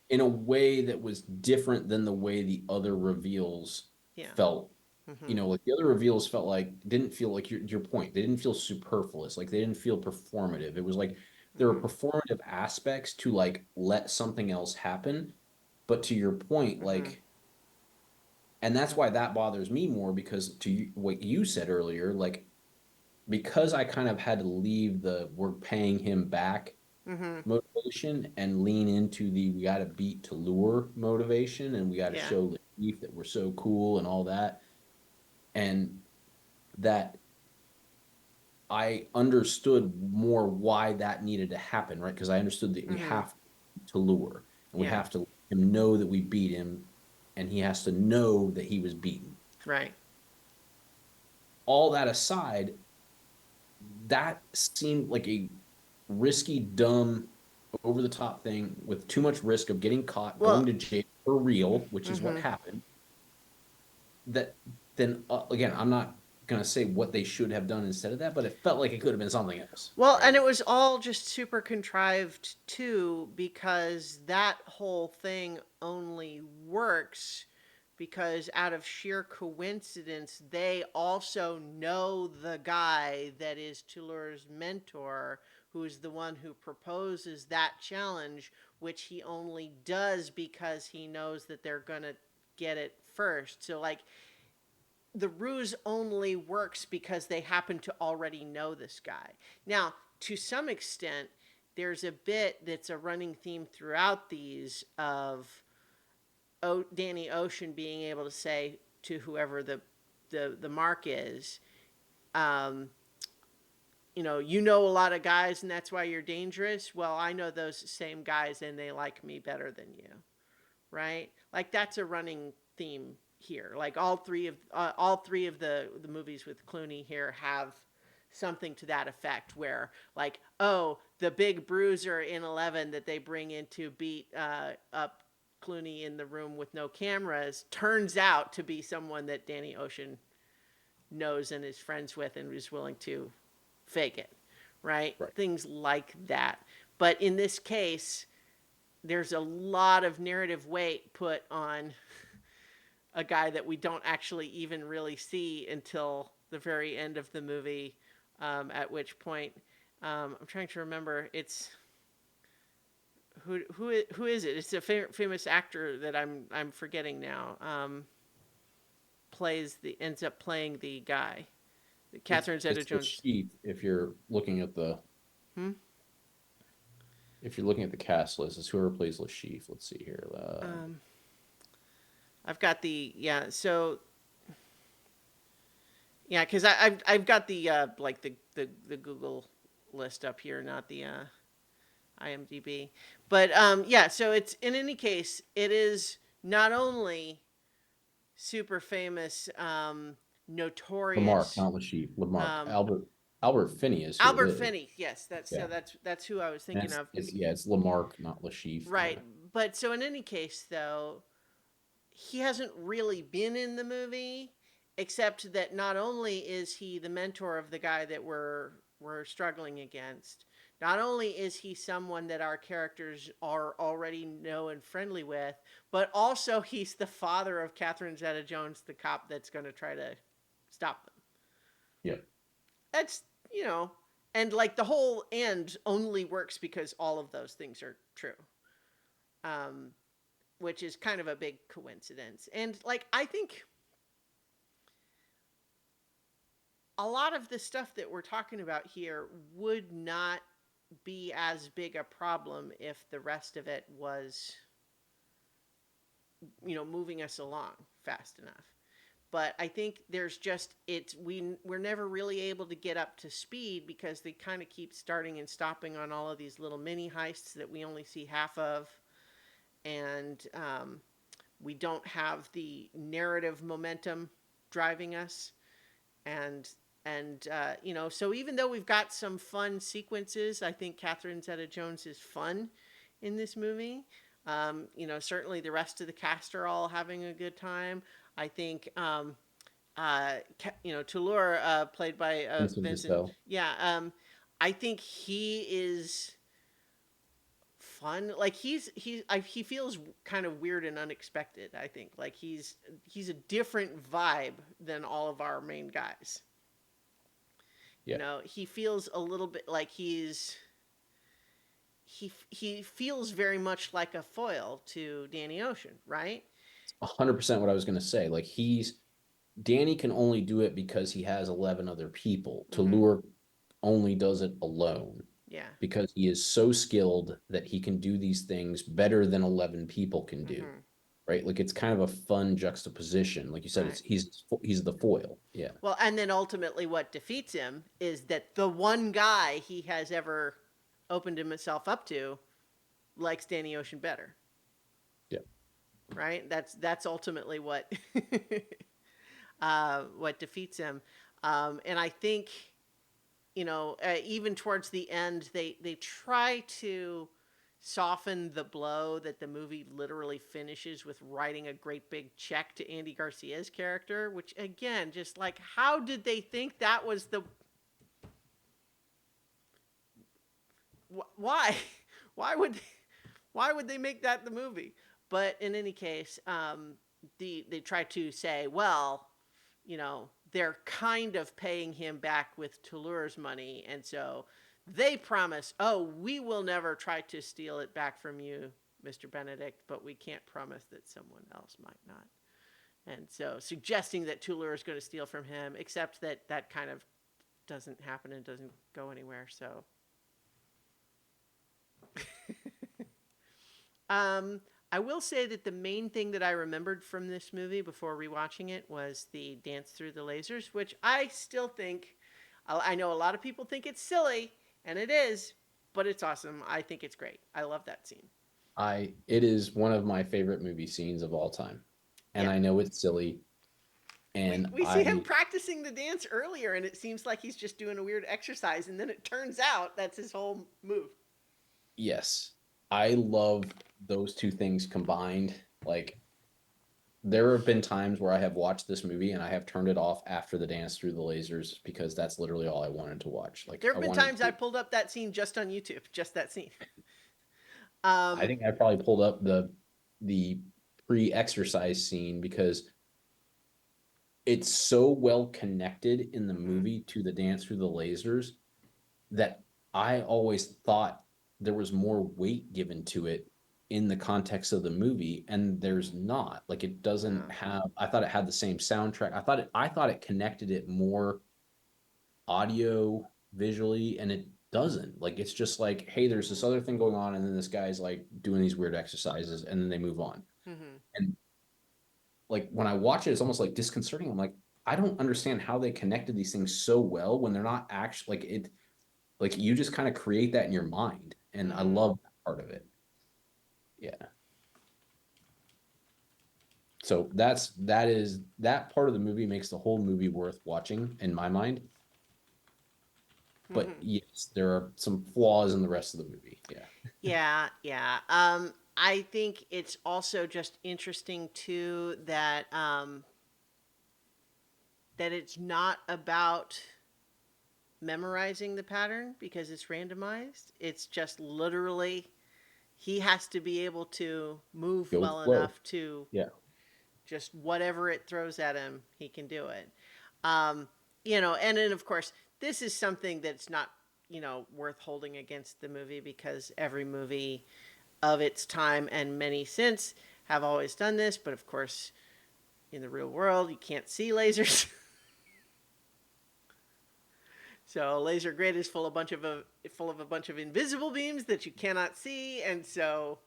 In a way that was different than the way the other reveals Yeah. felt. Mm-hmm. You know, like the other reveals felt like didn't feel like your point. They didn't feel superfluous. Like they didn't feel performative. It was like there were Mm-hmm. performative aspects to like let something else happen. But to your point, Mm-hmm. like, and that's why that bothers me more because to what you said earlier, like because I kind of had to leave the we're paying him back Mm-hmm. motivation and lean into the we got to beat to lure motivation and we got to Yeah. show the chief that we're so cool and all that. And that I understood more why that needed to happen, right? Because I understood that we Mm-hmm. have to lure and we Yeah. have to let him know that we beat him and he has to know that he was beaten. Right. All that aside, that seemed like a risky, dumb, over the top thing with too much risk of getting caught, going Well, to jail for real, which is what mm-hmm. happened. That then again, I'm not gonna say what they should have done instead of that, but it felt like it could have been something else, Well, and right? it was all just super contrived too, because that whole thing only works because out of sheer coincidence, they also know the guy that is Tulur's mentor, who is the one who proposes that challenge, which he only does because he knows that they're going to get it first. So, like, the ruse only works because they happen to already know this guy. Now, to some extent, there's a bit that's a running theme throughout these of Danny Ocean being able to say to whoever the mark is, um, you know a lot of guys and that's why you're dangerous. Well, I know those same guys and they like me better than you, right? Like that's a running theme here. Like all three of the movies with Clooney here have something to that effect where like, oh, the big bruiser in 11 that they bring in to beat up Clooney in the room with no cameras turns out to be someone that Danny Ocean knows and is friends with and is willing to fake it, right? Right. Things like that. But in this case, there's a lot of narrative weight put on a guy that we don't actually even really see until the very end of the movie. At which point, I'm trying to remember. It's who is it? It's a famous actor that I'm forgetting now. Ends up playing the guy. Catherine It's the Zeta-Jones. chief if you're looking at the Hmm? if you're looking at the cast list. It's whoever plays Lashif. Let's see here. Um, I've got the yeah. So yeah, because I've got the like the Google list up here, not the IMDb. But yeah, so it's in any case, it is not only super famous, Lamarck, notorious. not Lashif. Lamarck. Um, Albert Finney is who it Albert is. Finney, yes, Yeah. that's who I was And thinking of. it's Lamarck, not Lashif. Right, Yeah. but so in any case, though, he hasn't really been in the movie, except that not only is he the mentor of the guy that we're struggling against, not only is he someone that our characters are already know and friendly with, but also he's the father of Catherine Zeta-Jones, the cop that's going to try to stop them. Yeah. That's, you know, and like the whole end only works because all of those things are true. Um, which is kind of a big coincidence. And like I think a lot of the stuff that we're talking about here would not be as big a problem if the rest of it was, moving us along fast enough. But I think there's just we're never really able to get up to speed because they kind of keep starting and stopping on all of these little mini heists that we only see half of, and we don't have the narrative momentum driving us, and so even though we've got some fun sequences, I think Catherine Zeta-Jones is fun in this movie. Certainly the rest of the cast are all having a good time. I think Toulour, played by Vincent Vincent. Cassel. Yeah, I think he is fun. Like he feels kind of weird and unexpected. I think like he's a different vibe than all of our main guys. Yeah. He feels a little bit like he feels very much like a foil to Danny Ocean, right? 100% what I was going to say. Like Danny can only do it because he has 11 other people. Mm-hmm. Toulour only does it alone Yeah. because he is so skilled that he can do these things better than 11 people can do. Mm-hmm. Right? Like it's kind of a fun juxtaposition. Like you said, Right. he's the foil. Yeah. Well, and then ultimately what defeats him is that the one guy he has ever opened himself up to likes Danny Ocean better. Yeah. Right? That's ultimately what what defeats him. And I think even towards the end, they try to soften the blow that the movie literally finishes with writing a great big check to Andy Garcia's character, which again, just like, how did they think that was the why why would they make that the movie? But in any case, they try to say, well, they're kind of paying him back with Toulour's money, and so they promise, oh, we will never try to steal it back from you, Mr. Benedict, but we can't promise that someone else might not. And so suggesting that Toulour is going to steal from him, except that kind of doesn't happen and doesn't go anywhere. So I will say that the main thing that I remembered from this movie before rewatching it was the dance through the lasers, which I still think, I know a lot of people think it's silly, and it is, but it's awesome. I think it's great. I love that scene. It is one of my favorite movie scenes of all time. And Yeah. I know it's silly. And We see him practicing the dance earlier, and it seems like he's just doing a weird exercise, and then it turns out that's his whole move. Yes, I love those two things combined. Like there have been times where I have watched this movie and I have turned it off after the dance through the lasers because that's literally all I wanted to watch. Like There I have been wanted times to, I pulled up that scene just on YouTube, just that scene. I think I probably pulled up the pre-exercise scene because it's so well connected in the Mm-hmm. movie to the dance through the lasers that I always thought there was more weight given to it in the context of the movie, and there's not. Like it doesn't No. have. I thought it had the same soundtrack. I thought it connected it more audio visually, and it doesn't. Like it's just like, hey, there's this other thing going on, and then this guy's like doing these weird exercises, and then they move on. Mm-hmm. And like when I watch it, it's almost like disconcerting. I'm like, I don't understand how they connected these things so well when they're not actually like it. Like you just kind of create that in your mind, and I Mm-hmm. love that part of it. Yeah. So that part of the movie makes the whole movie worth watching in my mind. But Mm-hmm. yes, there are some flaws in the rest of the movie. Yeah. Yeah, yeah. I think it's also just interesting too that that it's not about memorizing the pattern because it's randomized. It's just literally he has to be able to move Go with the well flow. enough to Yeah. just whatever it throws at him, he can do it. Um, and then of course, this is something that's not, worth holding against the movie because every movie of its time and many since have always done this. But of course, in the real world, you can't see lasers. So a laser grid is full of a bunch of invisible beams that you cannot see, and so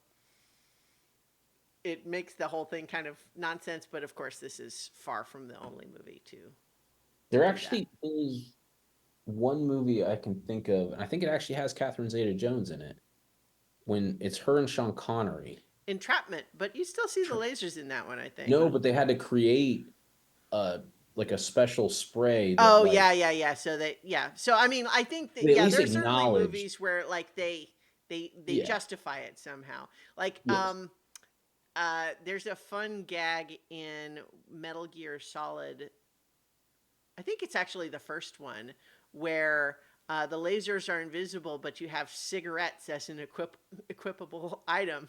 it makes the whole thing kind of nonsense. But of course, this is far from the only movie to There do that. actually is one movie I can think of, and I think it actually has Catherine Zeta-Jones in it. When it's her and Sean Connery. Entrapment, but you still see the lasers in that one, I think. No, but they had to create a like a special spray that Oh like yeah, yeah, yeah. So I mean, I think that they at yeah, least there's certainly acknowledged. movies where like they Yeah. justify it somehow. Like Yes. there's a fun gag in Metal Gear Solid. I think it's actually the first one where the lasers are invisible, but you have cigarettes as an equipable item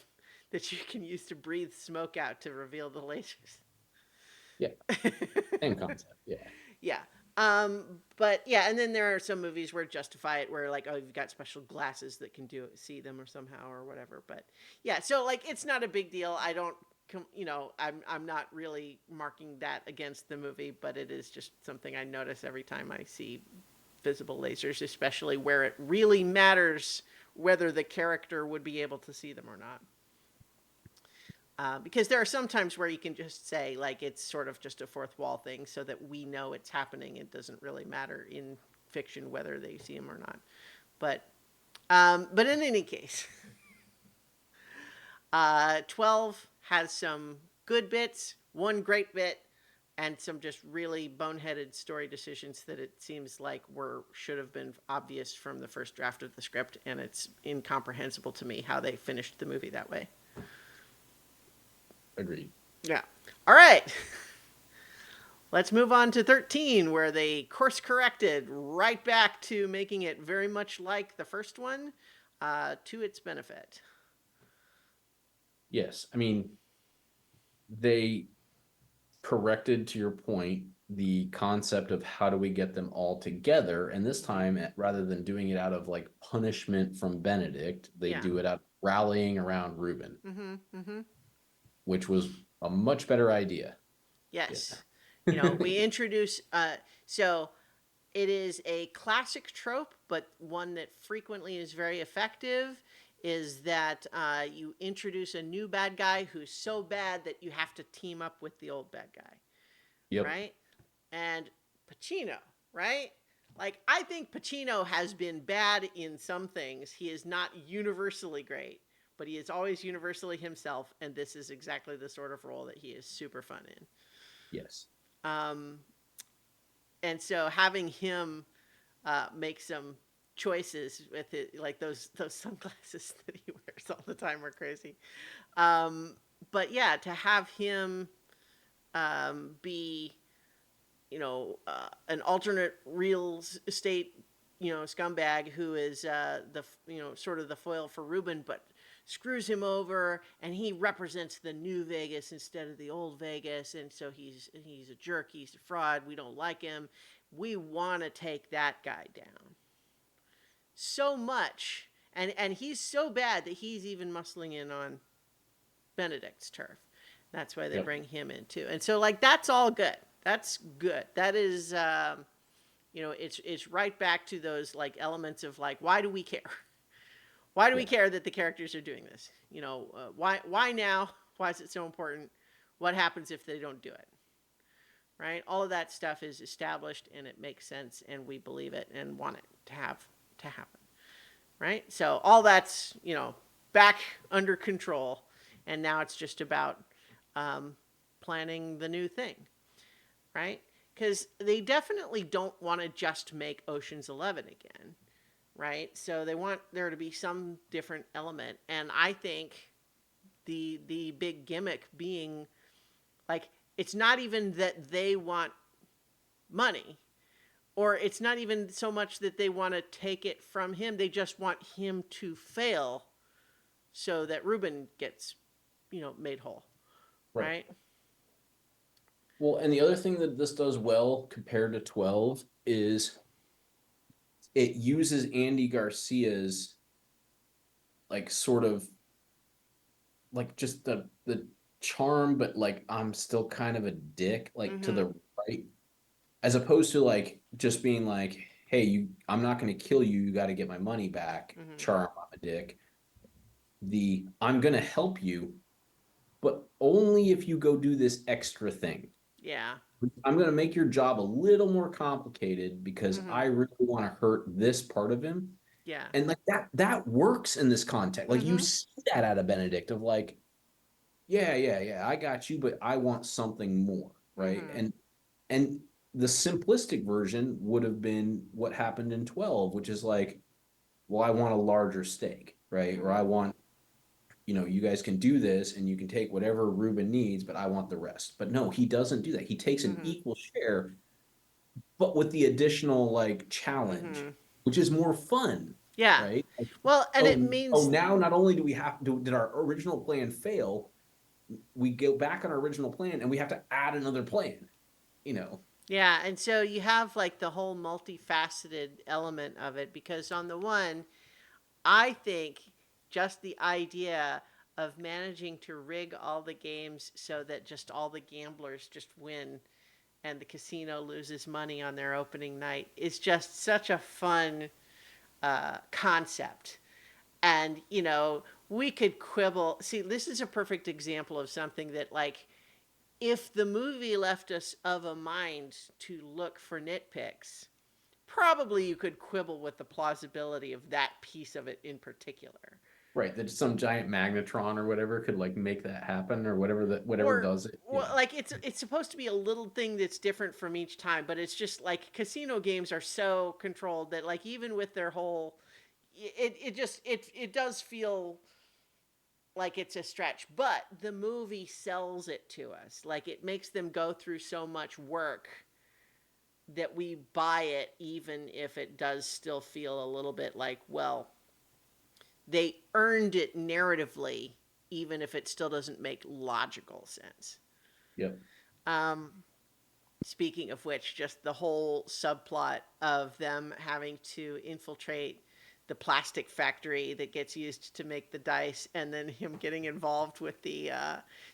that you can use to breathe smoke out to reveal the lasers. Yeah. Same concept. Yeah. Yeah. But yeah, and then there are some movies where justify it where like, oh, you've got special glasses that can see them or somehow or whatever. But yeah, so like it's not a big deal. I don't I'm not really marking that against the movie, but it is just something I notice every time I see visible lasers, especially where it really matters whether the character would be able to see them or not. Because there are some times where you can just say like it's sort of just a fourth wall thing, so that we know it's happening. It doesn't really matter in fiction whether they see him or not. But in any case, 12 has some good bits, one great bit, and some just really boneheaded story decisions that it seems like should have been obvious from the first draft of the script, and it's incomprehensible to me how they finished the movie that way. Agreed. Yeah. All right. Let's move on to 13, where they course corrected right back to making it very much like the first one, to its benefit. Yes. I mean, they corrected, to your point, the concept of how do we get them all together. And this Mm-hmm. time, rather than doing it out of like punishment from Benedict, they Yeah. do it out of rallying around Reuben, Mm-hmm. Mm-hmm. which was a much better idea. Yeah. Yes. We introduce, so it is a classic trope, but one that frequently is very effective. Is that you introduce a new bad guy who's so bad that you have to team up with the old bad guy, Yep. right? And Pacino, right? Like, I think Pacino has been bad in some things. He is not universally great, but he is always universally himself, and this is exactly the sort of role that he is super fun in. Yes. Um, and so having him make some choices with it, like those sunglasses that he wears all the time are crazy. But yeah, to have him be an alternate real estate scumbag who is the sort of the foil for Ruben, but screws him over, and he represents the new Vegas instead of the old Vegas, and so he's a jerk, he's a fraud, we don't like him. We want to take that guy down so much, and he's so bad that he's even muscling in on Benedict's turf. That's why they Yep. bring him in too. And so like that's all good. That's good. That is it's right back to those like elements of like why do we care? Why do we Yeah. care that the characters are doing this? Why now? Why is it so important? What happens if they don't do it? Right? All of that stuff is established and it makes sense and we believe it and want it to happen. Right? So all that's, back under control and now it's just about planning the new thing, right? Because they definitely don't want to just make Ocean's 11 again, right? So they want there to be some different element, and I think the big gimmick being like it's not even that they want money, or it's not even so much that they want to take it from him. They just want him to fail so that Ruben gets, made whole, Right. right? Well, and the other thing that this does well compared to 12 is it uses Andy Garcia's like sort of like just the charm, but like I'm still kind of a dick, like to Mm-hmm. the right, as opposed to like just being like, hey, I'm not going to kill you. You got to get my money back. Mm-hmm. Charm, I'm a dick. I'm going to help you, but only if you go do this extra thing. Yeah. I'm going to make your job a little more complicated because Mm-hmm. I really want to hurt this part of him. Yeah. And like that works in this context. Like you Mm-hmm. see that out of Benedict of like, yeah, I got you, but I want something more, right? Mm-hmm. And the simplistic version would have been what happened in 12, which is like, well, I want a larger stake, right? Or I Mm-hmm. want, you guys can do this and you can take whatever Ruben needs, but I want the rest. But no, he doesn't do that. He takes an Mm-hmm. equal share, but with the additional like challenge, Mm-hmm. which is more fun, Yeah. right? Like, Well, and it oh, means now not only do we have to did our original plan fail, we go back on our original plan and we have to add another plan, you know. yeah, and so you have like the whole multifaceted element of it because on the one, I think just the idea of managing to rig all the games so that just all the gamblers just win and the casino loses money on their opening night is just such a fun concept. And, we could quibble. See, this is a perfect example of something that, like, if the movie left us of a mind to look for nitpicks, probably you could quibble with the plausibility of that piece of it in particular. Right, that some giant magnetron or whatever could like make that happen or whatever Or does it, well, like it's supposed to be a little thing that's different from each time, but it's just like casino games are so controlled that like even with their whole it does feel like it's a stretch, but the movie sells it to us. Like it makes them go through so much work that we buy it even if it does still feel a little bit like, well, they earned it narratively even if it still doesn't make logical sense. Yep. Um, Speaking of which, just the whole subplot of them having to infiltrate the plastic factory that gets used to make the dice, and then him getting involved with the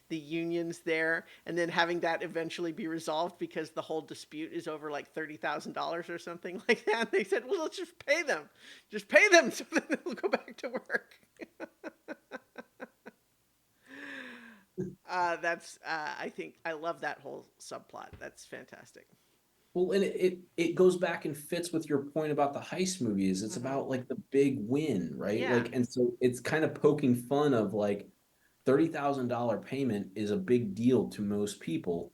unions there, and then having that eventually be resolved because the whole dispute is over like $30,000 or something like that. They said, "Well, let's just pay them, so then they'll go back to work." That's I think I love that whole subplot. That's fantastic. Well, and it goes back and fits with your point about the heist movies. It's Mm-hmm. about like the big win, right? Yeah. Like, and so it's kind of poking fun of like $30,000 payment is a big deal to most people,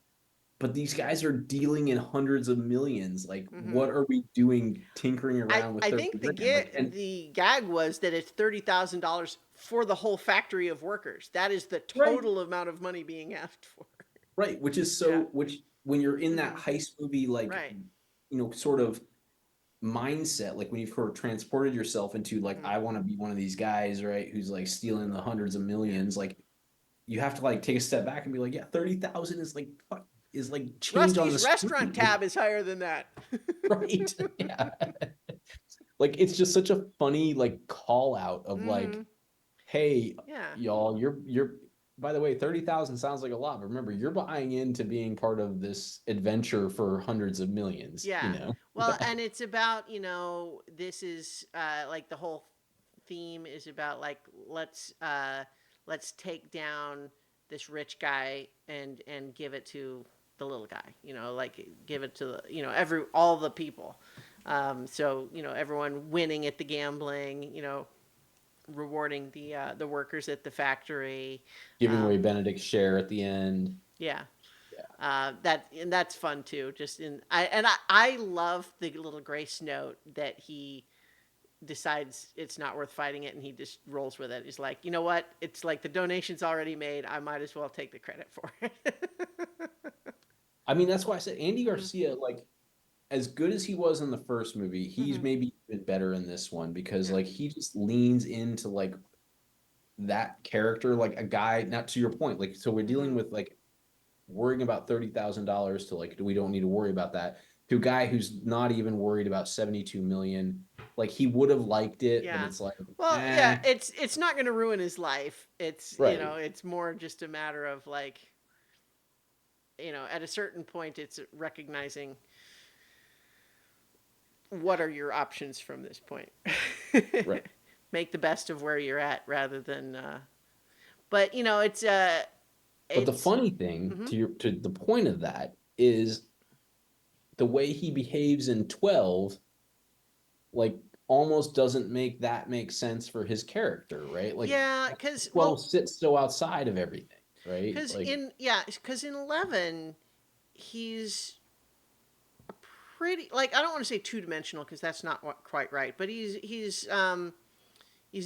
but these guys are dealing in hundreds of millions. Like, Mm-hmm. what are we doing tinkering I, around with I 30 think grand? Like, and the gag was that it's $30,000 for the whole factory of workers. That is the right, total amount of money being asked for. right, which is Yeah. which when you're in that Mm-hmm. heist movie, like, Right. sort of mindset, like when you've sort of transported yourself into like, Mhm. I want to be one of these guys, right? Who's like stealing the hundreds of millions. Like you have to like take a step back and be like, yeah, 30,000 is like, is like change on the Rusty's restaurant screen. Like, tab is higher than that. right. Yeah. Like it's just such a funny like call out of like, Hmm. hey, Yeah. y'all, you're by the way, 30,000 sounds like a lot, but remember, you're buying into being part of this adventure for hundreds of millions, you Yeah. know? Well, and it's about, this is like the whole theme is about like let's take down this rich guy and give it to the little guy, like give it to the, every all the people. So, everyone winning at the gambling, rewarding the workers at the factory. Giving away Um, Benedict's share at the end. yeah. Yeah. That's fun too. Just in I love the little grace note that he decides it's not worth fighting it and he just rolls with it. He's like, you know what? It's like the donation's already made. I might as well take the credit for it. I mean, that's why I said Andy Hmm. Garcia, like, as good as he was in the first movie, he's Hmm. maybe even better in this one because, Yeah. like, he just leans into, like, that character, like a guy, not to your point, like, so we're Hmm. dealing with, like, worrying about $30,000 to, like, we don't need to worry about that, to a guy who's not even worried about 72 million. Like, he would have liked it, but Yeah. it's like, Well, yeah, eh, it's not going to ruin his life. It's, right. it's more just a matter of like, at a certain point it's recognizing what are your options from this point. Right. Make the best of where you're at rather than but But the it's funny thing mhm. to the point of that is the way he behaves in 12, like, almost doesn't make sense for his character, right? Like Yeah, cuz 12 sits so outside of everything, right? cuz Like, in yeah, cuz in 11 he's pretty, like, I don't want to say two-dimensional cuz that's not quite right, but he's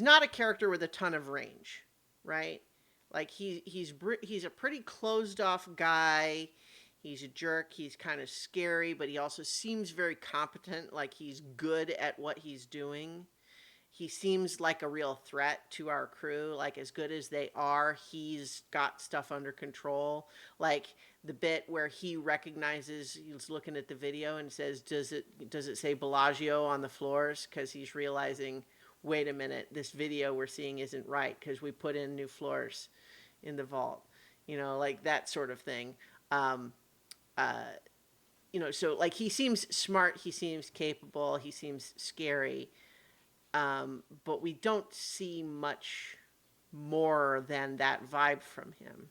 not a character with a ton of range, right? Like he's a pretty closed off guy. He's a jerk. He's kind of scary, but he also seems very competent. Like he's good at what he's doing. He seems like a real threat to our crew. Like as good as they are, he's got stuff under control. Like the bit where he recognizes, he's looking at the video and says, "Does it say Bellagio on the floors?" Because he's realizing, wait a minute, this video we're seeing isn't right because we put in new floors in the vault. Like that sort of thing. Um, uh, so like he seems smart, he seems capable, he seems scary, but we don't see much more than that vibe from him.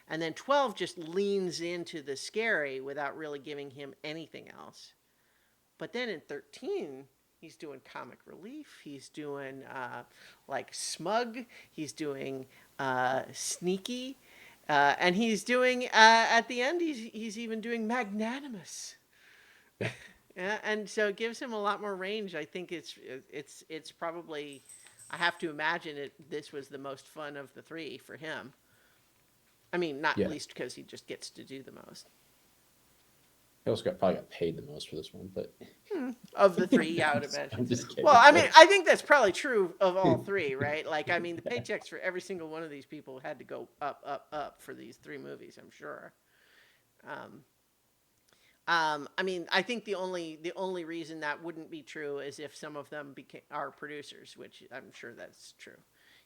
And then 12 just leans into the scary without really giving him anything else. But then in 13, he's doing comic relief. He's doing like smug. He's doing sneaky. And he's doing, at the end, he's even doing magnanimous. Yeah, and so it gives him a lot more range. I think it's probably, I have to imagine this was the most fun of the three for him. I mean, not yeah, least because he just gets to do the most. he also probably got paid the most for this one, but Of the three, yeah, I would imagine. I'm just Well, kidding. I mean, But I think that's probably true of all three, right? Like, I mean, the paychecks for every single one of these people had to go up, up, up for these three movies. I'm sure. Um, I mean, I think the only reason that wouldn't be true is if some of them are producers, which I'm sure that's true.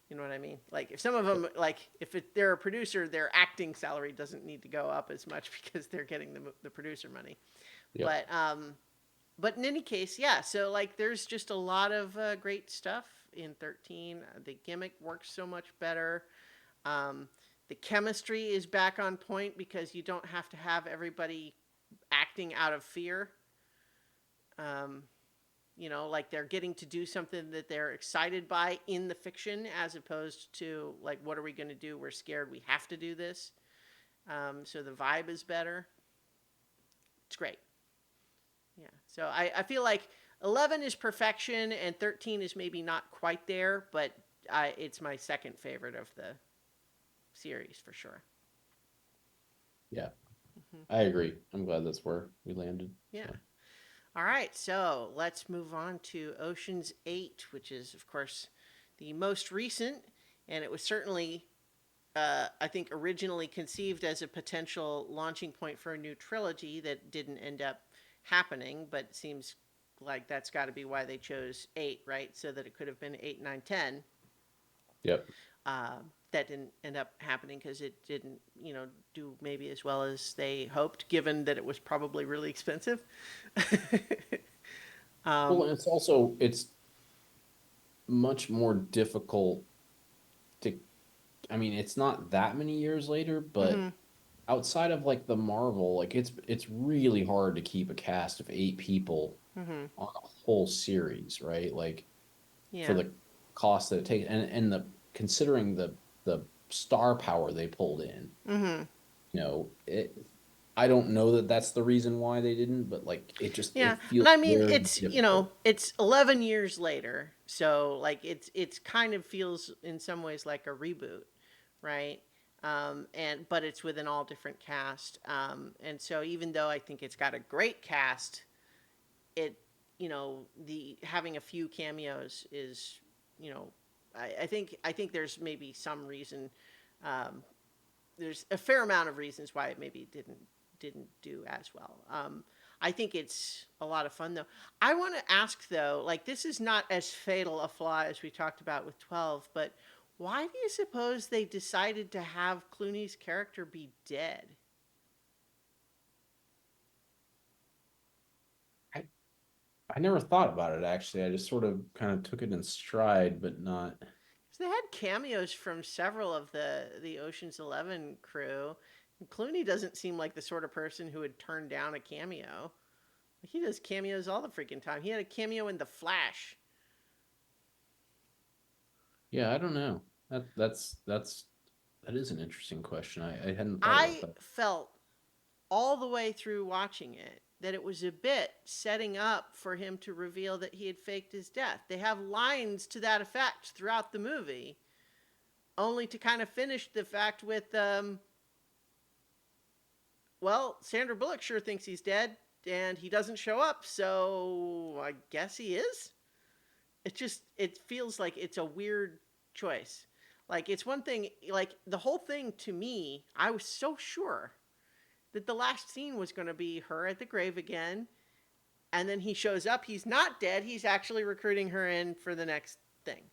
You know what I mean? Like if some of them, like if they're a producer, their acting salary doesn't need to go up as much because they're getting the producer money. yeah, But but in any case, yeah. So like, there's just a lot of great stuff in 13. The gimmick works so much better. Um, the chemistry is back on point because you don't have to have everybody acting out of fear. Um, like they're getting to do something that they're excited by in the fiction, as opposed to like, what are we going to do? We're scared. We have to do this. So the vibe is better. It's great. Yeah. So I feel like 11 is perfection and 13 is maybe not quite there, but it's my second favorite of the series for sure. yeah. Hmm. I agree. I'm glad that's where we landed. Yeah. So All right, so let's move on to Ocean's 8, which is, of course, the most recent, and it was certainly, I think, originally conceived as a potential launching point for a new trilogy that didn't end up happening, but it seems like that's got to be why they chose 8, right? So that it could have been 8, 9, 10. Yep. That didn't end up happening because it didn't, do maybe as well as they hoped, given that it was probably really expensive. Well, um, and it's much more difficult to, I mean, it's not that many years later, but mhm, outside of like the Marvel, like it's really hard to keep a cast of 8 people mhm, on a whole series, right? Like for yeah, the cost that it takes, and the considering the star power they pulled in, mhm, it. I don't know that that's the reason why they didn't, but like yeah. it And feels I mean, very it's difficult. it's 11 years later, so like it's kind of feels in some ways like a reboot, right? And but it's with an all different cast, and so even though I think it's got a great cast, it the having a few cameos is you know I think there's maybe some reason, um, there's a fair amount of reasons why it maybe didn't do as well. I think it's a lot of fun though. I want to ask though, like this is not as fatal a flaw as we talked about with 12, but why do you suppose they decided to have Clooney's character be dead? I, I never thought about it actually. I just sort of kind of took it in stride, but not. So they had cameos from several of the Ocean's 11 crew. And Clooney doesn't seem like the sort of person who would turn down a cameo. He does cameos all the freaking time. He had a cameo in The Flash. Yeah, I don't know. That is an interesting question. I hadn't thought about I that. felt all the way through watching it that it was a bit setting up for him to reveal that he had faked his death. They have lines to that effect throughout the movie, only to kind of finish the fact with, well, Sandra Bullock sure thinks he's dead, and he doesn't show up, so I guess he is. It feels like it's a weird choice. Like it's one thing, like the whole thing to me, I was so sure that the last scene was going to be her at the grave again, and then he shows up, he's not dead, he's actually recruiting her in for the next thing.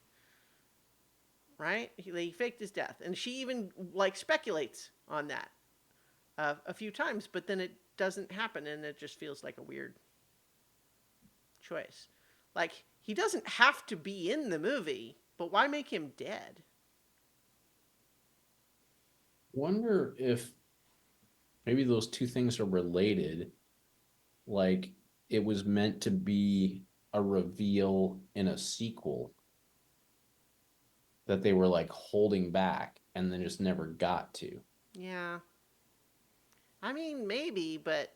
Right? He faked his death, and she even like speculates on that a few times, but then it doesn't happen, and it just feels like a weird choice. Like he doesn't have to be in the movie, but why make him dead? Wonder if maybe those two things are related. Like it was meant to be a reveal in a sequel that they were like holding back and then just never got to. Yeah, I mean maybe, but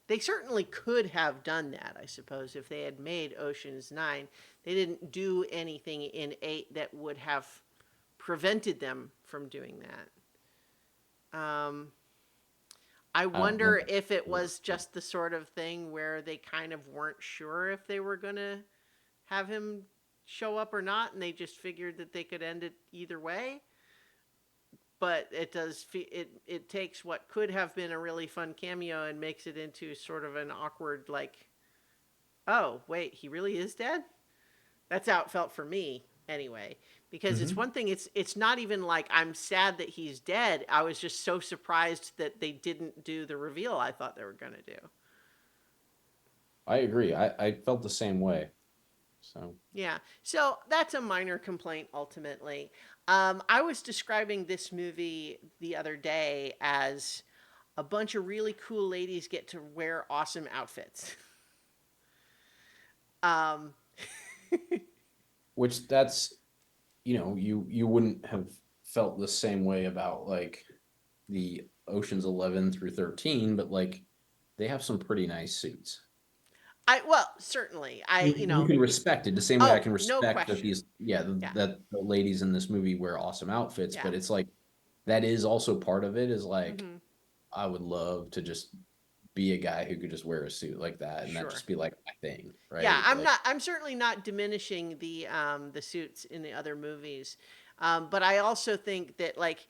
they certainly could have done that. I suppose if they had made Ocean's 9, they didn't do anything in 8 that would have prevented them from doing that. I I don't know. wonder if it was just the sort of thing where they kind of weren't sure if they were going to have him show up or not, and they just figured that they could end it either way. But it takes what could have been a really fun cameo and makes it into sort of an awkward, like, oh wait, he really is dead. That's how it felt for me anyway. Because it's Hmm. one thing, it's not even like I'm sad that he's dead. I was just so surprised that they didn't do the reveal I thought they were going to do. I agree. I felt the same way. So Yeah. So that's a minor complaint ultimately. I was describing this movie the other day as a bunch of really cool ladies get to wear awesome outfits. Um, which that's you wouldn't have felt the same way about like the Oceans 11 through 13, but like they have some pretty nice suits. well, certainly. You can respect it the same way I Oh, can no respect that question. these yeah Yeah. that the ladies in this movie wear awesome outfits, Yeah. but it's like that is also part of it is like Hmm. I would love to just be a guy who could just wear a suit like that and that Sure. just be like my thing, Yeah, right? Like, I'm certainly not diminishing the suits in the other movies. But I also think that like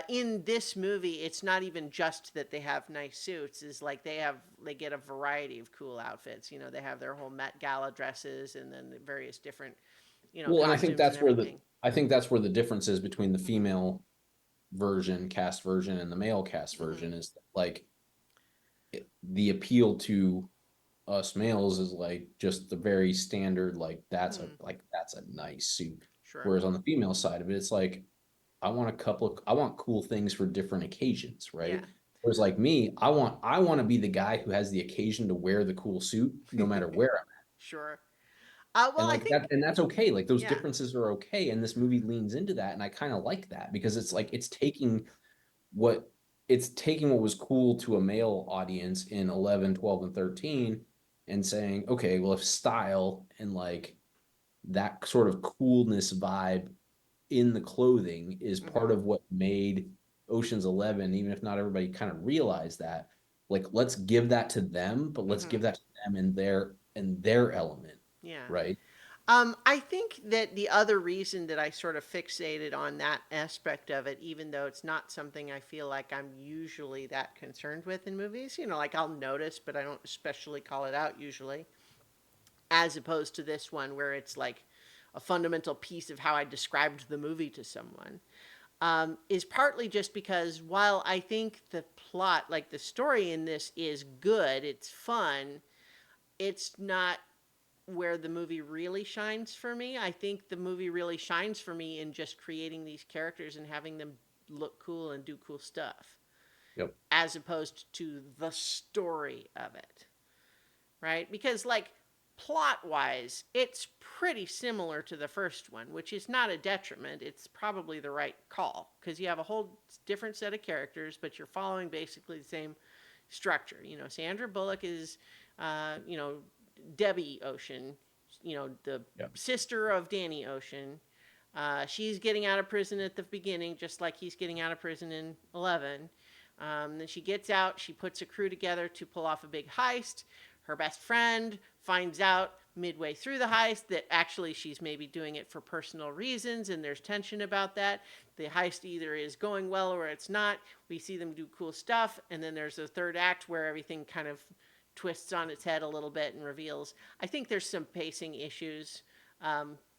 in this movie, it's not even just that they have nice suits. Is like they get a variety of cool outfits. You know, they have their whole Met Gala dresses and then the various different, you know, well, and I think costumes and that's where the everything. I think that's where the difference is between the female version, cast version, and the male cast Hmm. version is like the appeal to us males is like just the very standard, like Hmm. that's a nice suit. Sure. Whereas on the female side of it, it's like I want cool things for different occasions, Yeah. right? Whereas like me, I want to be the guy who has the occasion to wear the cool suit no matter where I'm at. Sure. Well, And I like think that, and that's okay. Like those yeah. differences are okay. And this movie leans into that. And I kind of like that because it's like what it's taking what was cool to a male audience in 11, 12, and 13 and saying, okay, well, if style and like that sort of coolness vibe in the clothing is part Hmm. of what made Ocean's 11, even if not everybody kind of realized that, like let's give that to them, but let's Hmm. give that to them in their element, Yeah. right? I think that the other reason that I sort of fixated on that aspect of it, even though it's not something I feel like I'm usually that concerned with in movies, you know, like I'll notice, but I don't especially call it out usually, as opposed to this one where it's like a fundamental piece of how I described the movie to someone, is partly just because while I think the plot, like the story in this is good, it's fun, it's not where the movie really shines for me. I think the movie really shines for me in just creating these characters and having them look cool and do cool stuff, Yep. as opposed to the story of it, right? Because, like, plot wise, it's pretty similar to the first one, which is not a detriment. It's probably the right call because you have a whole different set of characters, but you're following basically the same structure. You know, Sandra Bullock is, you know, Debbie Ocean, you know, the Yep. sister of Danny Ocean. She's getting out of prison at the beginning, just like he's getting out of prison in 11. Then she gets out, she puts a crew together to pull off a big heist. Her best friend finds out midway through the heist that actually she's maybe doing it for personal reasons, and there's tension about that. The heist either is going well or it's not. We see them do cool stuff, and then there's a third act where everything kind of twists on its head a little bit and reveals. I think there's some pacing issues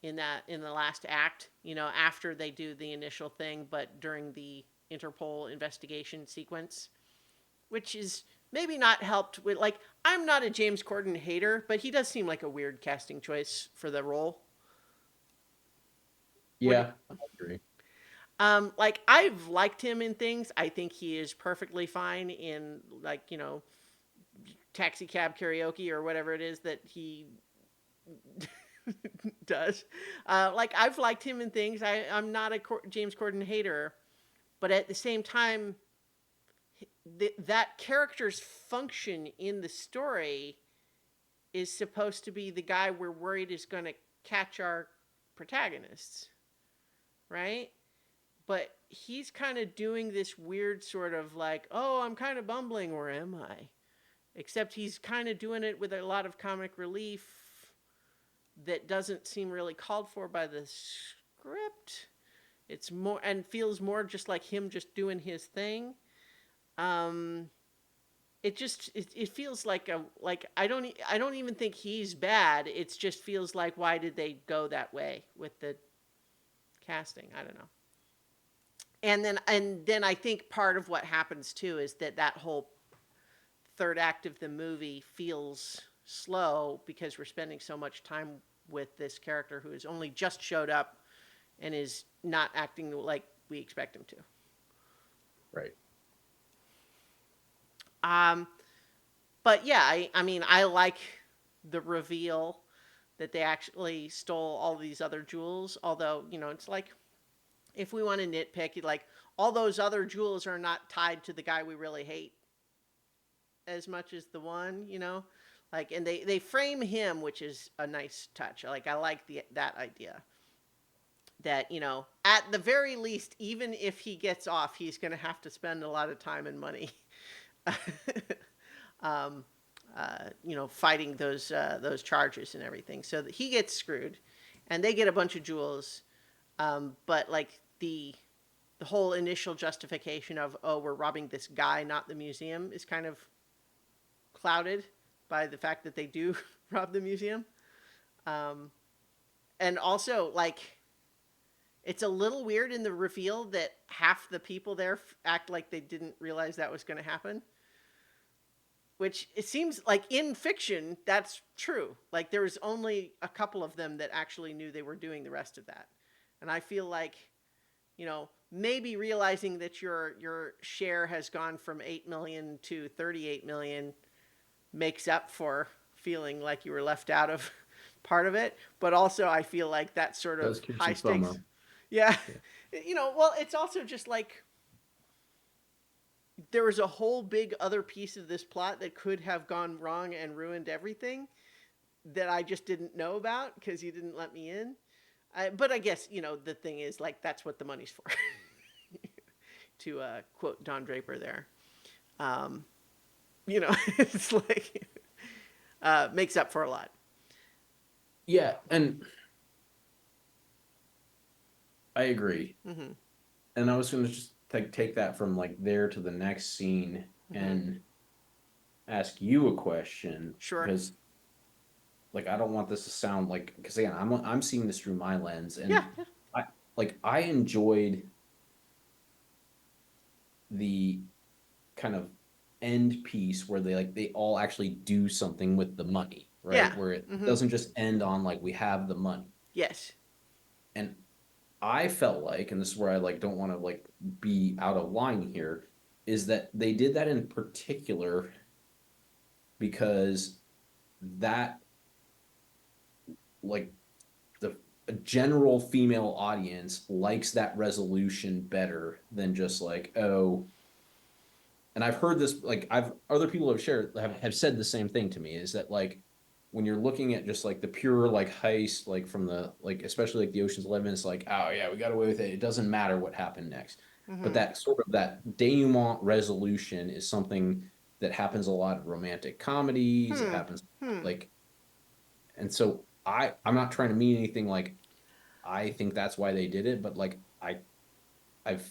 in the last act. You know, after they do the initial thing, but during the Interpol investigation sequence, which is maybe not helped with like I'm not a James Corden hater, but he does seem like a weird casting choice for the role. What Yeah, I agree. like I've liked him in things. I think he is perfectly fine in like, you know, taxi cab karaoke or whatever it is that he does. Like I've liked him in things. I'm not a James Corden hater, but at the same time, that character's function in the story is supposed to be the guy we're worried is going to catch our protagonists, right? But he's kind of doing this weird sort of like, oh, I'm kind of bumbling, or am I? Except he's kind of doing it with a lot of comic relief that doesn't seem really called for by the script. It's more and feels more just like him just doing his thing. Um, it feels like a like I don't even think he's bad. It just feels like why did they go that way with the casting? I don't know. And then I think part of what happens too is that whole third act of the movie feels slow because we're spending so much time with this character who has only just showed up and is not acting like we expect him to. Right. Um, but yeah, I mean, I like the reveal that they actually stole all these other jewels. Although, you know, it's like if we want to nitpick, like all those other jewels are not tied to the guy we really hate as much as the one, you know, like, and they frame him, which is a nice touch. Like I like that idea that, you know, at the very least, even if he gets off, he's going to have to spend a lot of time and money um, fighting those charges and everything. So that he gets screwed, and they get a bunch of jewels. But like the whole initial justification of, oh, we're robbing this guy, not the museum, is kind of clouded by the fact that they do rob the museum. Um, and also, like, it's a little weird in the reveal that half the people there act like they didn't realize that was going to happen. Which it seems like in fiction, that's true. Like, there was only a couple of them that actually knew they were doing the rest of that. And I feel like, maybe realizing that your share has gone from 8 million to 38 million makes up for feeling like you were left out of part of it. But also, I feel like that sort Does of cure high some stakes. FOMO. Yeah. Yeah. Well, it's also just like there was a whole big other piece of this plot that could have gone wrong and ruined everything that I just didn't know about because you didn't let me in. But I guess, the thing is, like, that's what the money's for. To quote Don Draper there. Um, it's like, makes up for a lot. Yeah, and I agree. Hmm. And I was going to just take that from like there to the next scene Hmm. and ask you a question Sure. because like I don't want this to sound like because again I'm seeing this through my lens Yeah. and Yeah. I enjoyed the kind of end piece where they all actually do something with the money, Yeah. right? Where it Hmm. doesn't just end on like we have the money. Yes. And I felt like, and this is where I like don't want to like be out of line here, is that they did that in particular because that like the a general female audience likes that resolution better than just like, oh, and I've heard this like I've other people have shared have said the same thing to me is that like when you're looking at just like the pure like heist like from the like especially like the Ocean's 11 it's like oh yeah we got away with it, it doesn't matter what happened next, but Hmm. that sort of that denouement resolution is something that happens a lot of romantic comedies, it Hmm. happens Hmm. like, and so I'm not trying to mean anything like I think that's why they did it, but like I've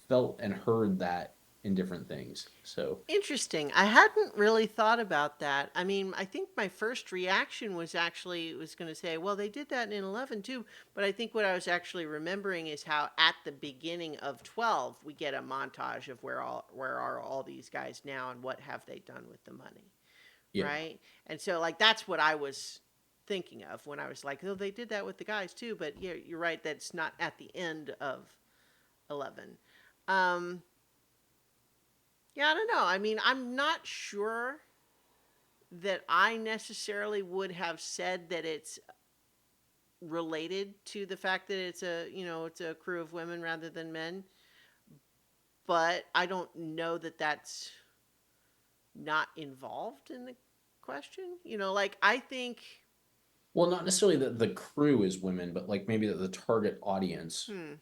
felt and heard that in different things. So Interesting. I hadn't really thought about that. I mean, I think my first reaction was going to say, well, they did that in 11 too, but I think what I was actually remembering is how at the beginning of 12 we get a montage of where are all these guys now and what have they done with the money, yeah. right? And so like that's what I was thinking of when I was like, oh, they did that with the guys too, but yeah, you're right, that's not at the end of 11. Um yeah, I don't know. I mean, I'm not sure that I necessarily would have said that it's related to the fact that it's a crew of women rather than men, but I don't know that that's not involved in the question. Like I think Well, not necessarily that the crew is women, but like maybe that the target audience hmm.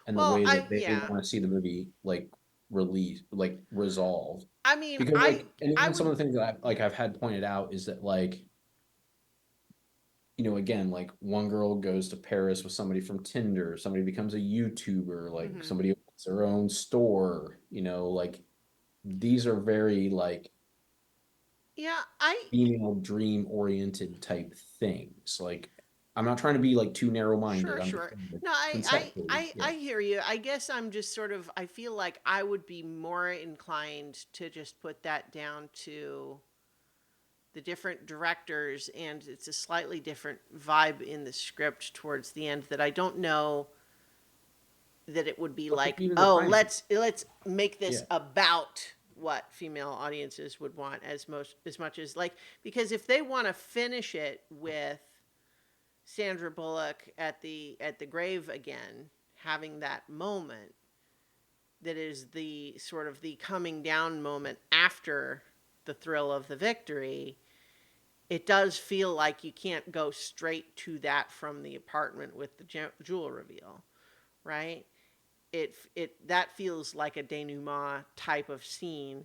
and the Well, way I that they yeah. want to see the movie like released, like resolved. I mean, Because I like, and I even some would of the things that I've had pointed out is that like, again, like one girl goes to Paris with somebody from Tinder, somebody becomes a YouTuber, like mhm. somebody opens their own store, like these are very like Yeah, I female dream oriented type things. Like I'm not trying to be like too narrow minded. sure, I'm just sure. trying to No, conceptually. Yeah. I hear you. I guess I'm just sort of, I feel like I would be more inclined to just put that down to the different directors, and it's a slightly different vibe in the script towards the end that I don't know that it would be But like, even the oh, timing. let's make this Yeah. about what female audiences would want as much as like, because if they want to finish it with Sandra Bullock at the grave again, having that moment that is the sort of the coming down moment after the thrill of the victory, it does feel like you can't go straight to that from the apartment with the jewel reveal, right? It that feels like a denouement type of scene,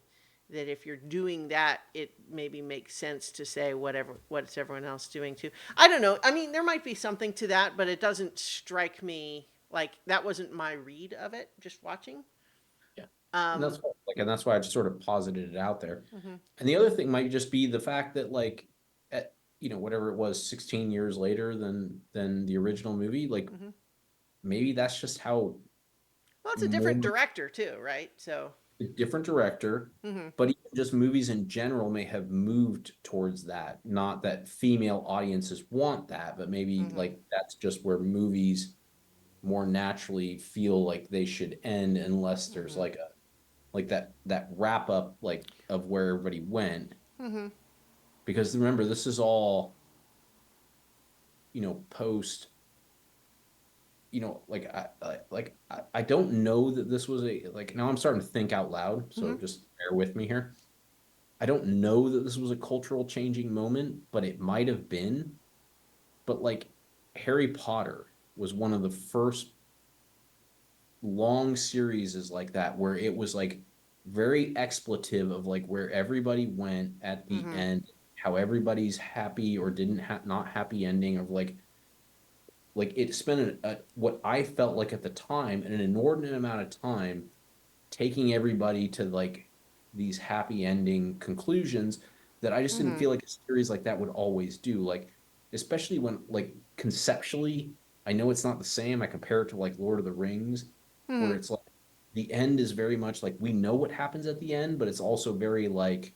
that if you're doing that, it maybe makes sense to say what's everyone else doing too. I don't know. I mean, there might be something to that, but it doesn't strike me like that wasn't my read of it just watching. Yeah. And Um, and that's why I just sort of posited it out there. mhm, And the other thing might just be the fact that like at whatever it was 16 years later than the original movie, like mhm. maybe that's just how Well, it's a different more director too, right? So, a different director, mhm, but even just movies in general may have moved towards that. Not that female audiences want that, but maybe mhm, like that's just where movies more naturally feel like they should end unless there's mhm, like a like that wrap up like of where everybody went. mhm, Because remember, this is all, post, I don't know that this was a like now I'm starting to think out loud, so mhm, just bear with me here. I don't know that this was a cultural changing moment, but it might have been. But like Harry Potter was one of the first long series is like that where it was like very expletive of like where everybody went at the mhm, end, how everybody's happy or didn't have not happy ending of like it spent what I felt like at the time an inordinate amount of time taking everybody to like these happy ending conclusions that I just didn't mhm, feel like a series like that would always do. Like, especially when like conceptually, I know it's not the same. I compare it to like Lord of the Rings, where mhm, it's like the end is very much like we know what happens at the end, but it's also very like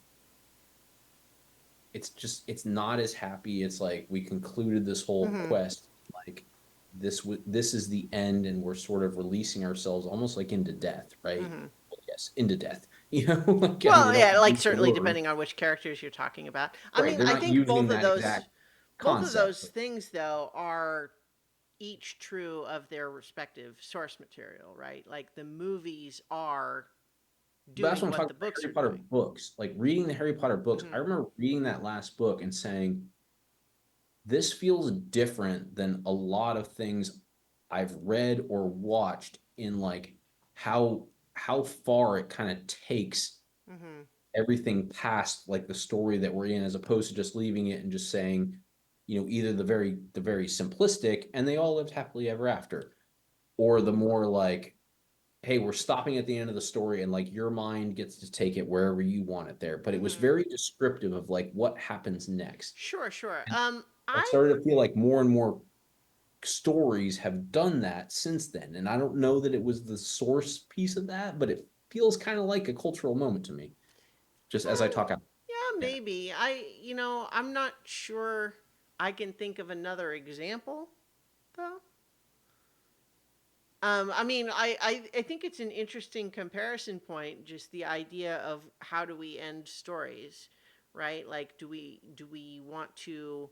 it's not as happy. It's like we concluded this whole mhm, quest like this is the end, and we're sort of releasing ourselves almost like into death, right? mhm. Well, yes, into death. Like I mean, Well, they yeah, don't like use the certainly word, depending on which characters you're talking about. I right? mean, They're I not think using that exact both of concept. those things though are each true of their respective source material, right? Like the movies are But that's what doing I'm what talking the about. books are Harry Potter doing. books, like reading the Harry Potter books. I Mhm. remember reading that last book and saying, this feels different than a lot of things I've read or watched in like how far it kind of takes Mhm. everything past like the story that we're in, as opposed to just leaving it and just saying, either the very simplistic and they all lived happily ever after, or the more like, hey, we're stopping at the end of the story and like your mind gets to take it wherever you want it there. But it was Mhm. very descriptive of like what happens next. Sure, sure. And I I started to feel like more and more stories have done that since then. And I don't know that it was the source piece of that, but it feels kind of like a cultural moment to me, just as I um, talk out. yeah, Yeah. maybe. I'm not sure I can think of another example though. I mean, I think it's an interesting comparison point, just the idea of how do we end stories, right? Like, do we want to,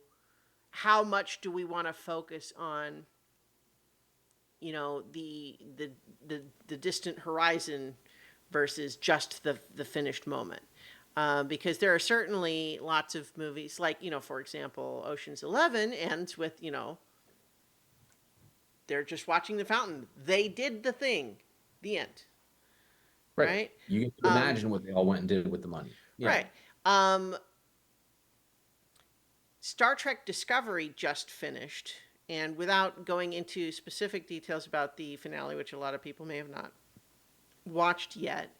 how much do we want to focus on, the distant horizon versus just the finished moment? Because there are certainly lots of movies, like, for example, Ocean's 11 ends with, they're just watching the fountain. They did the thing. The end. Right. Right? You get to Um, imagine what they all went and did with the money. Yeah. right. Um, Star Trek Discovery just finished, and without going into specific details about the finale, which a lot of people may have not watched yet,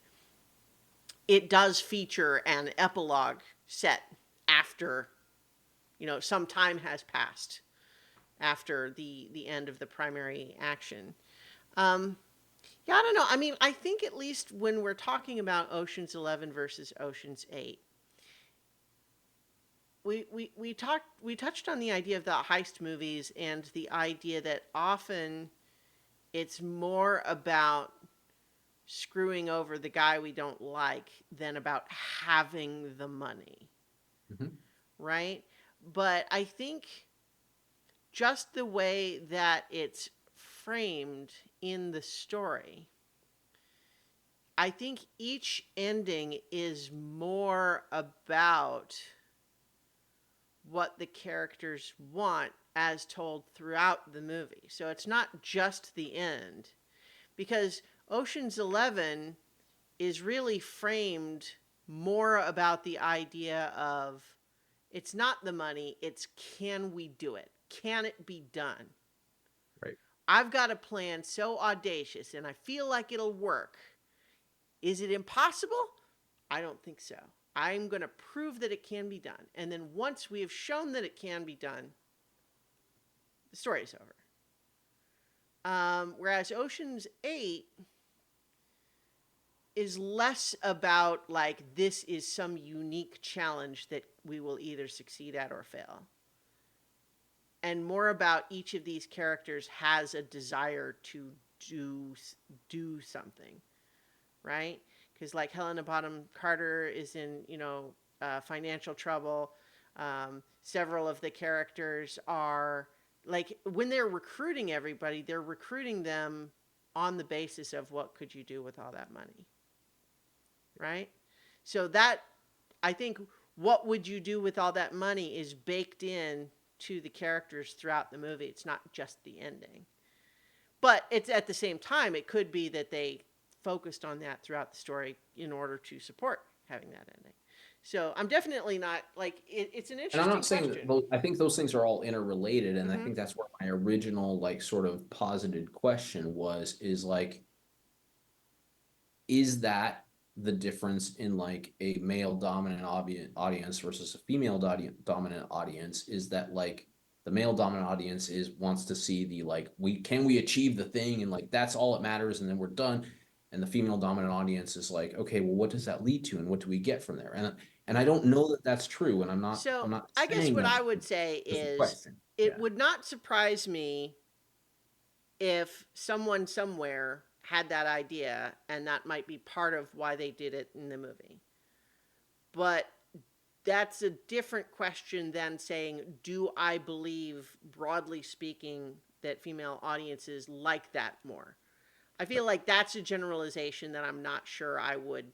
it does feature an epilogue set after, some time has passed after the end of the primary action. Um, yeah, I don't know. I mean, I think at least when we're talking about Ocean's 11 versus Ocean's 8, we touched on the idea of the heist movies and the idea that often it's more about screwing over the guy we don't like than about having the money, Mhm. right? But I think just the way that it's framed in the story, I think each ending is more about what the characters want as told throughout the movie. So it's not just the end, because Ocean's 11 is really framed more about the idea of it's not the money, it's can we do it? Can it be done? Right. I've got a plan so audacious and I feel like it'll work. Is it impossible? I don't think so. I'm going to prove that it can be done. And then once we have shown that it can be done, the story is over. Whereas Ocean's 8 is less about like this is some unique challenge that we will either succeed at or fail, and more about each of these characters has a desire to do something, right? Because like Helena Bonham Carter is in financial trouble. Several of the characters are like when they're recruiting everybody, they're recruiting them on the basis of what could you do with all that money, right? So that I think what would you do with all that money is baked in to the characters throughout the movie. It's not just the ending. But it's at the same time, it could be that they focused on that throughout the story in order to support having that ending. So I'm definitely not like it's an And I'm interesting not saying that question. those, I think those things are all interrelated, and I Mm-hmm. think that's where my original like sort of posited question was is like, is that the difference in like a male dominant audience versus a female dominant audience? Is that like the male dominant audience is wants to see the like we achieve the thing and like that's all that matters and then we're done, and the female dominant audience is like, okay, well, what does that lead to and what do we get from there? And I don't know that that's true, and I'm So not I guess saying what that. I would say Just a is question. it Yeah. would not surprise me if someone somewhere had that idea and that might be part of why they did it in the movie. But that's a different question than saying, do I believe, broadly speaking, that female audiences like that more? I feel like that's a generalization that I'm not sure I would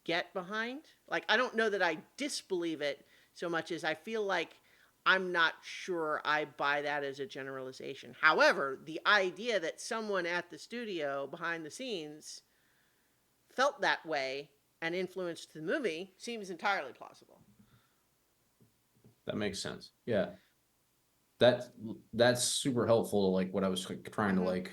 get behind. Like, I don't know that I disbelieve it so much as I feel like I'm not sure I buy that as a generalization. However, the idea that someone at the studio behind the scenes felt that way and influenced the movie seems entirely plausible. That makes sense. Yeah. That that's super helpful, like what I was like, trying to Mm-hmm. like,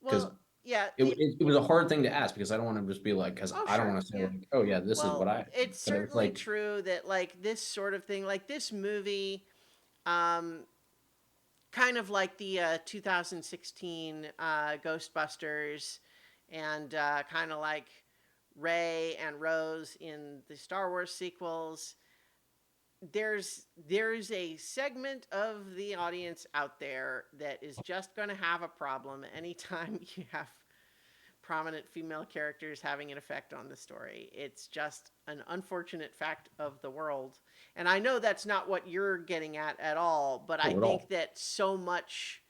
because Well, yeah, it was a hard thing to ask because I don't want to just be like, because oh, I don't sure, want to say yeah. like, oh yeah, this is what Well, I think. it's But it's certainly like, true that like this sort of thing, like this movie, um, kind of like the 2016 Ghostbusters, and kind of like Rey and Rose in the Star Wars sequels. There's a segment of the audience out there that is just going to have a problem anytime you have prominent female characters having an effect on the story. It's just an unfortunate fact of the world. And I know that's not what you're getting at all, but I oh, at think all. that so much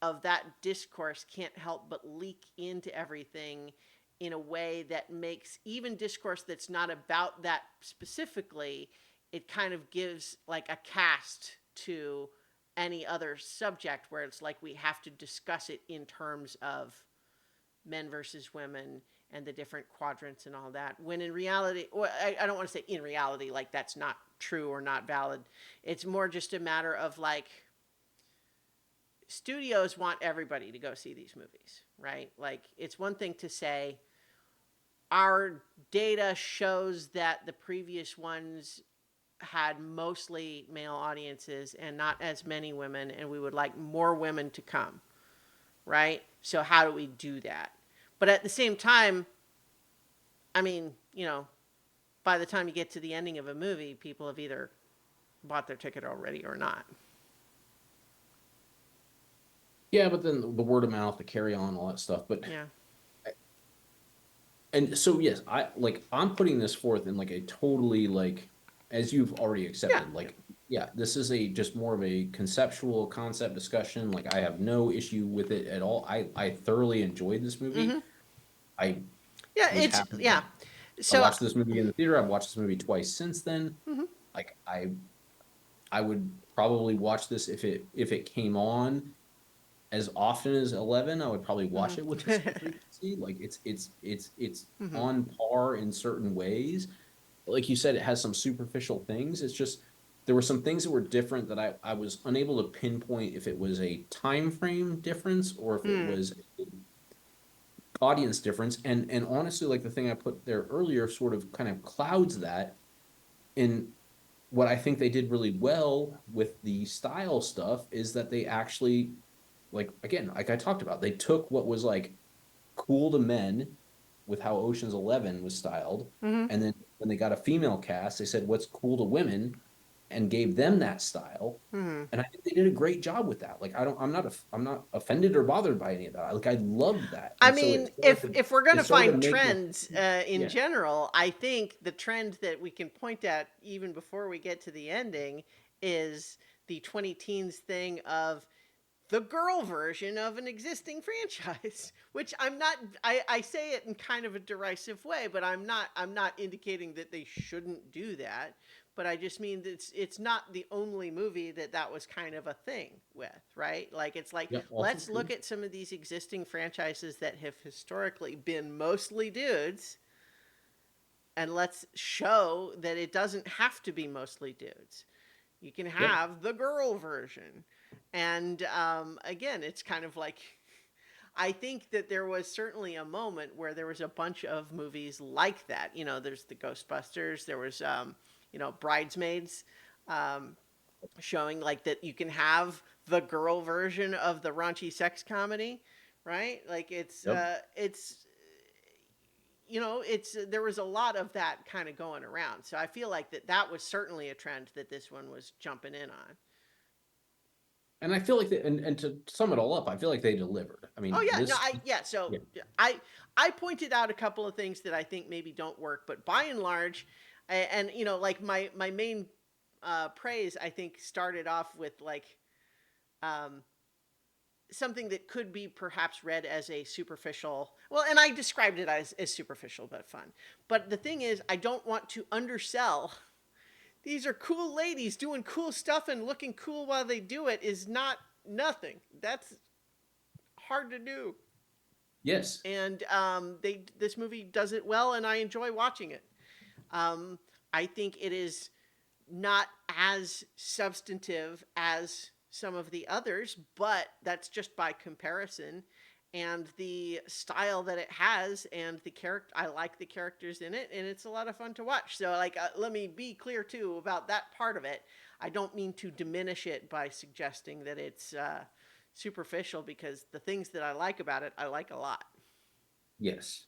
of that discourse can't help but leak into everything in a way that makes even discourse that's not about that specifically, it kind of gives like a cast to any other subject where it's like we have to discuss it in terms of men versus women and the different quadrants and all that. When in reality, well, I don't want to say in reality, like that's not true or not valid. It's more just a matter of like studios want everybody to go see these movies, right? Like it's one thing to say our data shows that the previous ones had mostly male audiences and not as many women, and we would like more women to come, right? So, how do we do that? But at the same time, I mean, by the time you get to the ending of a movie, people have either bought their ticket already or not. Yeah, but then the word of mouth, the carry on, all that stuff. But Yeah. and so yes, I'm putting this forth in like a totally like, as you've already Yeah. accepted, like, yeah, this is a just more of a conceptual concept discussion. Like I have no issue with it at all. I thoroughly enjoyed this movie. Mm-hmm. I Yeah. was It's, happy yeah. that I So, watched this movie in the theater. I've watched this movie twice since then. mm-hmm. Like I would probably watch this if it came on. as often as 11. I would probably watch Mhm. it with the same frequency. Like it's Mhm. on par in certain ways. Like you said, it has some superficial things. It's just there were some things that were different that I was unable to pinpoint if it was a time frame difference or if it Mm. was audience difference. And honestly, like the thing I put there earlier sort of kind of clouds that in what I think they did really well with the style stuff is that they actually, like again, like I talked about, they took what was like cool to men with how Ocean's 11 was styled, Mhm. and then when they got a female cast, they said what's cool to women and gave them that style. Mhm. And I think they did a great job with that. Like I'm not offended or bothered by any of that. Like I loved that. I And so mean, if we're going it to started to find make me trends in yeah. general, I think the trend that we can point at even before we get to the ending is the 20 teens thing of the girl version of an existing franchise, which I'm not, I say it in kind of a derisive way, but I'm not indicating that they shouldn't do that. But I just mean that it's not the only movie that that was kind of a thing with, right? Like it's like Yeah, also let's true. look at some of these existing franchises that have historically been mostly dudes, and let's show that it doesn't have to be mostly dudes. You can Yeah. have the girl version. And again, it's kind of like I think that there was certainly a moment where there was a bunch of movies like that. You know, there's the Ghostbusters, there was, Bridesmaids, um, showing like that you can have the girl version of the raunchy sex comedy, right? Like Yep. it's there was a lot of that kind of going around. So I feel like that was certainly a trend that this one was jumping in on. And I feel like and to sum it all up, I feel like they delivered. I Oh mean, yeah, no, this so yeah. I I pointed out a couple of things that I think maybe don't work, but by and large, and like my main praise I think started off with like um, something that could be perhaps read as a superficial. Well, and I described it as superficial but fun. But the thing is, I don't want to undersell. These are cool ladies doing cool stuff and looking cool while they do it is not nothing. That's hard to do. Yes. And they this movie does it well, and I enjoy watching it. Um, I think it is not as substantive as some of the others, but that's just by comparison. And the style that it has, and the character, I like the characters in it, and it's a lot of fun to watch. So, like, let me be clear too about that part of it. I don't mean to diminish it by suggesting that it's superficial, because the things that I like about it, I like a lot. Yes.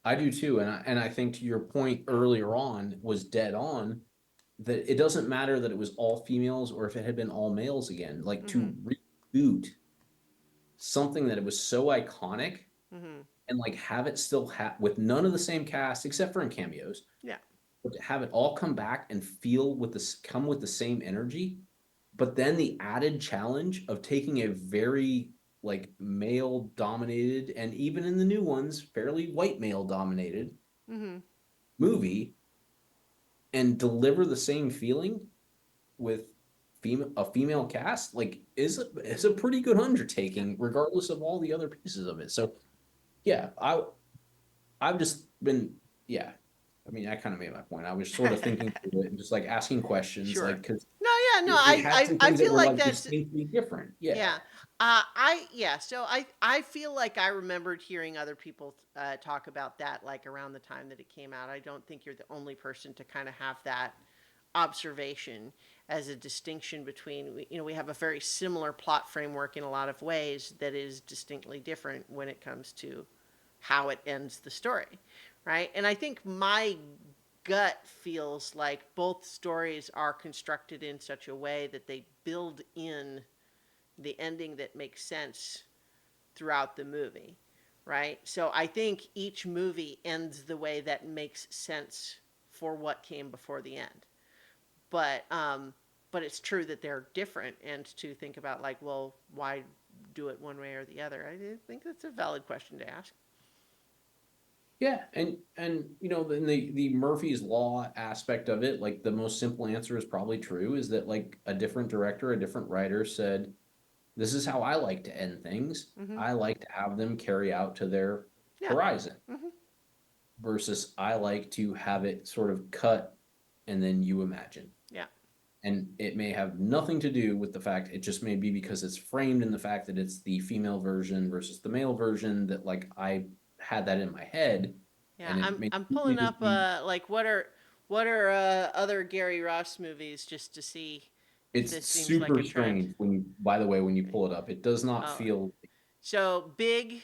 I do too. And I think to your point earlier on was dead on that it doesn't matter that it was all females or if it had been all males again. Like Mm-hmm. to reboot something that it was so iconic Mm-hmm. and like have it still with none of the same cast except for in cameos, Yeah. but to have it all come back and feel with this come with the same energy, but then the added challenge of taking a very like male dominated and even in the new ones fairly white male dominated Mm-hmm. movie and deliver the same feeling with a female cast like is a pretty good Yeah. undertaking regardless of all the other pieces of it. So yeah, I've just been yeah. I mean, I kind of made my point. I was sort of thinking through it and just like asking questions, like Sure. because No, yeah, no, it had some I things that feel were like like that's distinctly different. Yeah. yeah. So I feel like I remembered hearing other people talk about that like around the time that it came out. I don't think you're the only person to kind of have that observation as a distinction between we have a very similar plot framework in a lot of ways that is distinctly different when it comes to how it ends the story, right? And I think my gut feels like both stories are constructed in such a way that they build in the ending that makes sense throughout the movie, right? So I think each movie ends the way that makes sense for what came before the end. But it's true that they're different, and to think about like, well, why do it one way or the other? I think that's a valid question to ask. Yeah, and then the Murphy's Law aspect of it, like the most simple answer is probably true, is that like a different director, a different writer said, this is how I like to end things. Mm-hmm. I like to have them carry out to their Yeah. horizon Mm-hmm. versus I like to have it sort of cut and then you imagine. Yeah. And it may have nothing to do with the fact, it just may be because it's framed in the fact that it's the female version versus the male version that like I had that in my head Yeah. and it I'm may I'm truly pulling just up be like what are other Gary Ross movies just to see if it's this seems like super a trend. strange when you by the way when you pull it up. It does not Oh, feel so Big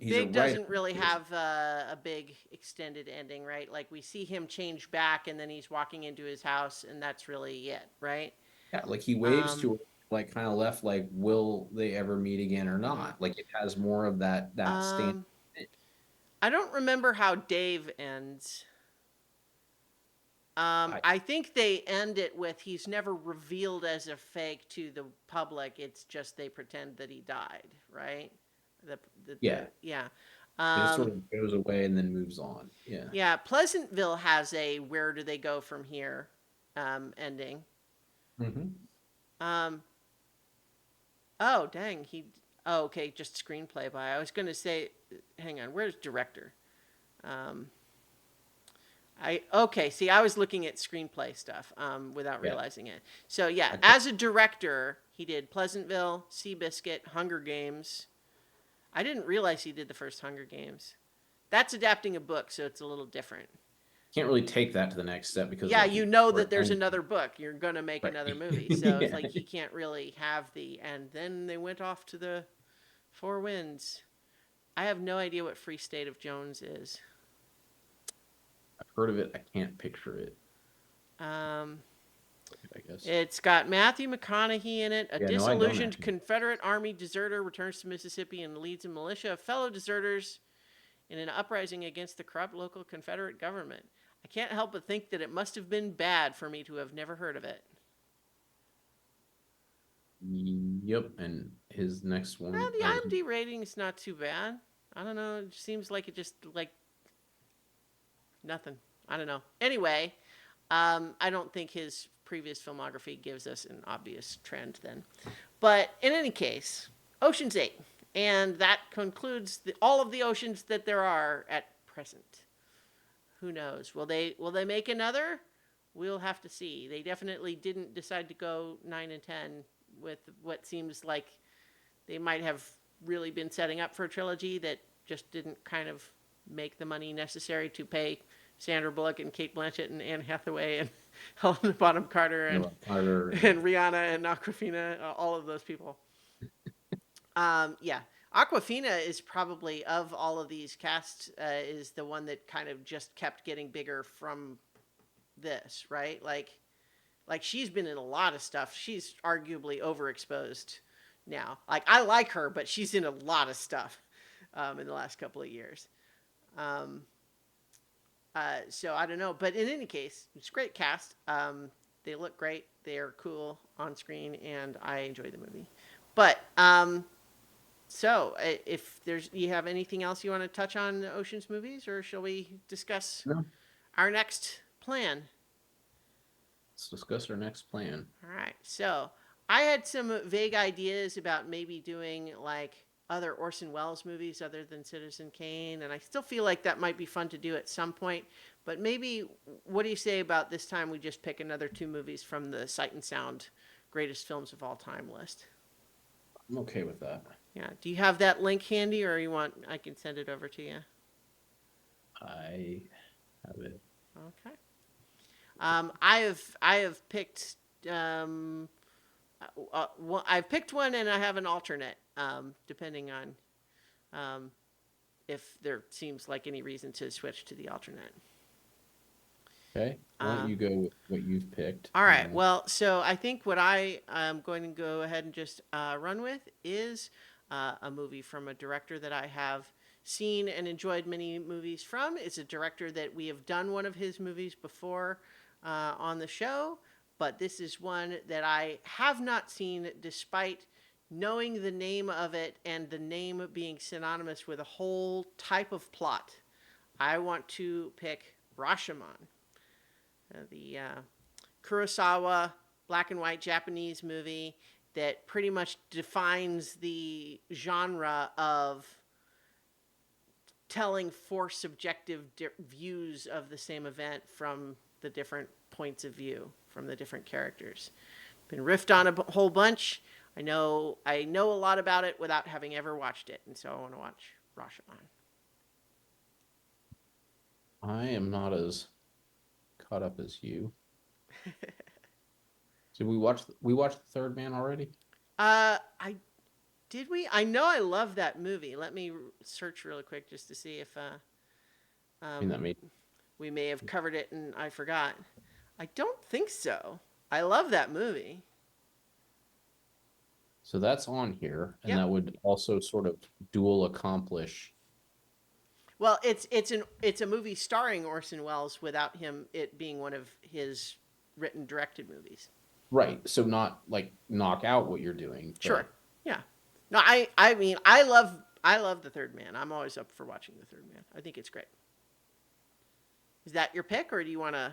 he's a Big writer. doesn't really have a big extended ending, right? Like we see him change back and then he's walking into his house and that's really it, right? Yeah, like he waves Um, to her, like kind of left, like, will they ever meet again or mhm. not? Like it has more of that stand. um, I don't remember how Dave ends. I I think they end it with he's never revealed as a fake to the public. It's just they pretend that he died, right? yeah, Yeah. it just sort Um, of goes away and then moves on. Yeah. yeah. Pleasantville has a where do they go from here ending. Hmm. Um, oh, dang. Oh, okay. Just screenplay by. I was going to say, hang on. Where's director? Um, okay. See, I was looking at screenplay stuff without Yeah. realizing it. So yeah, I, as a director, he did Pleasantville, Seabiscuit, Hunger Games. I didn't realize he did the first Hunger Games. That's adapting a book, so it's a little different. can't really take that to the next step because Yeah, like you know we're that there's only another book. You're gonna make right. another movie, so it's Yeah. like he can't really have the. And then they went off to the Four Winds. I have no idea what Free State of Jones is. I've heard of it. I can't picture it. Um, I guess. it's got Matthew McConaughey in it. A Yeah. No, I don't disillusioned actually. Confederate Army deserter returns to Mississippi and leads a militia of fellow deserters in an uprising against the corrupt local Confederate government. I can't help but think that it must have been bad for me to have never heard of it. Yep. And his next Well, one, the or IMDb rating is not too bad. I don't know. It seems like it just like nothing. I don't know. Anyway, I don't think his previous filmography gives us an obvious trend then. But in any case, Ocean's 8. And that concludes all of the oceans that there are at present. Who knows? Will they make another? We'll have to see. They definitely didn't decide to go 9 and 10 with what seems like they might have really been setting up for a trilogy that just didn't kind of make the money necessary to pay Sandra Bullock and Kate Blanchett and Anne Hathaway and Helena Bonham Carter and Carter. and Rihanna and Aquafina, all of those people. Yeah, Aquafina is probably of all of these casts is the one that kind of just kept getting bigger from this, right? Like she's been in a lot of stuff. She's arguably overexposed now. Like I like her, but she's in a lot of stuff in the last couple of years. Um, so I don't know, but in any case, it's a great cast. They look great. They're cool on screen, and I enjoy the movie. But so if you have anything else you want to touch on the Ocean's movies, or shall we discuss No. our next plan? Let's discuss our next plan. All right. So I had some vague ideas about maybe doing like other Orson Welles movies other than Citizen Kane, and I still feel like that might be fun to do at some point. But maybe, what do you say about this time we just pick another 2 movies from the Sight and Sound greatest films of all time list? I'm okay with that. Yeah. Do you have that link handy, or I can send it over to you? I have it. Okay. I have picked I've picked one and I have an alternate depending on if there seems like any reason to switch to the alternate. Okay. Why don't you go with what you've picked? All right. Well, so I think what I am going to go ahead and just run with is a movie from a director that I have seen and enjoyed many movies from. It's a director that we have done one of his movies before on the show, but this is one that I have not seen despite knowing the name of it and the name being synonymous with a whole type of plot. I want to pick Rashomon, the Kurosawa black and white Japanese movie. that pretty much defines the genre of telling four subjective views of the same event from the different points of view from the different characters. Been riffed on a whole bunch. I know a lot about it without having ever watched it, and so I want to watch Rashomon. I am not as caught up as you. Did we watch The Third Man already? I did we? I know I love that movie. Let me search really quick just to see if I mean, that made we may have covered it and I forgot. I don't think so. I love that movie. so that's on here, and Yep. that would also sort of dual accomplish. Well, it's a movie starring Orson Welles without him it being one of his written directed movies. Right. So not like knock out what you're doing. Sure. Yeah. No, I mean I love The Third Man. I'm always up for watching The Third Man. I think it's great. Is that your pick, or do you want to?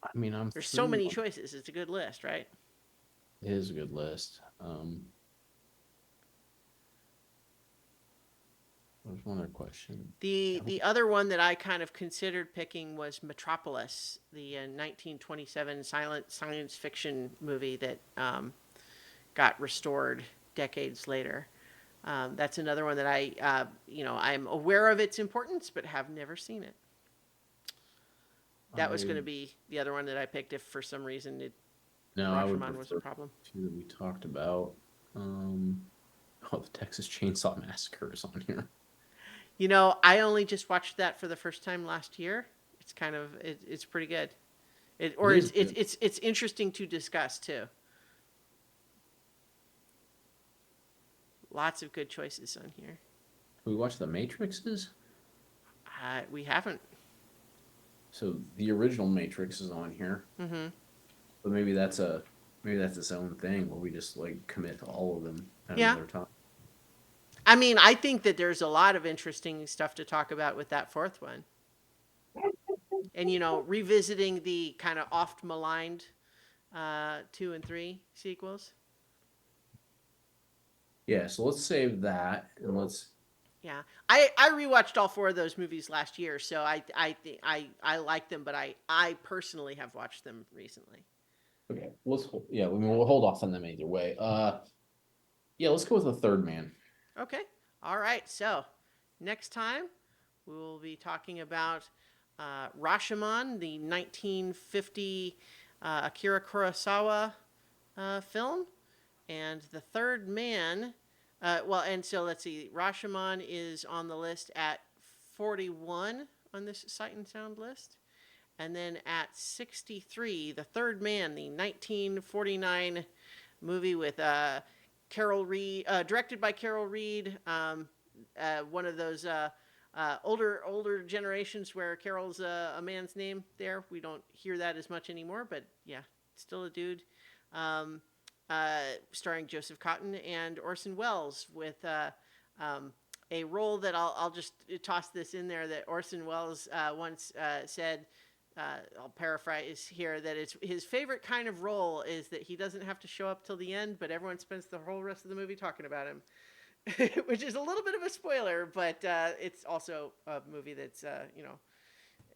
I mean, There's so many choices. It's a good list, right? It is a good list. There's one other question. The other one that I kind of considered picking was Metropolis, the 1927 silent science fiction movie that got restored decades later. That's another one that I'm aware of its importance, but have never seen it. That was going to be the other one that I picked if for some reason Rashomon was a problem. Two that we talked about. The Texas Chainsaw Massacre is on here. You know, I only just watched that for the first time last year. It's kind of it's pretty good. It's interesting to discuss too. Lots of good choices on here. We watched The Matrixes. We haven't. So the original Matrix is on here. Mm-hmm. But maybe that's its own thing where we just like commit to all of them at another time. I mean, I think that there's a lot of interesting stuff to talk about with that fourth one. And, revisiting the kind of oft maligned 2 and 3 sequels. Yeah, so let's save that and let's. Yeah, I rewatched all 4 of those movies last year, so I like them, but I personally have watched them recently. Okay, we'll hold off on them either way. Let's go with The Third Man. Okay, all right. So next time we will be talking about Rashomon, the 1950 Akira Kurosawa film, and The Third Man. And so let's see. Rashomon is on the list at 41 on this Sight and Sound list. And then at 63, The Third Man, the 1949 movie with Carol Reed, directed by Carol Reed, one of those older generations where Carol's a man's name there. We don't hear that as much anymore, but yeah, still a dude. Starring Joseph Cotten and Orson Welles with a role that I'll just toss this in there that Orson Welles once said, I'll paraphrase here, that it's his favorite kind of role is that he doesn't have to show up till the end, but everyone spends the whole rest of the movie talking about him, which is a little bit of a spoiler, but it's also a movie that's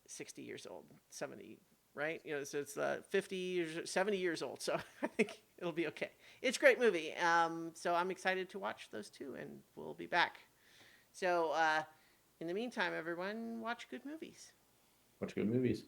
60 years old, 70, right? So it's 50 years, 70 years old. So I think it'll be okay. It's a great movie. So I'm excited to watch those two, and we'll be back. So in the meantime, everyone, watch good movies. Watch good movies.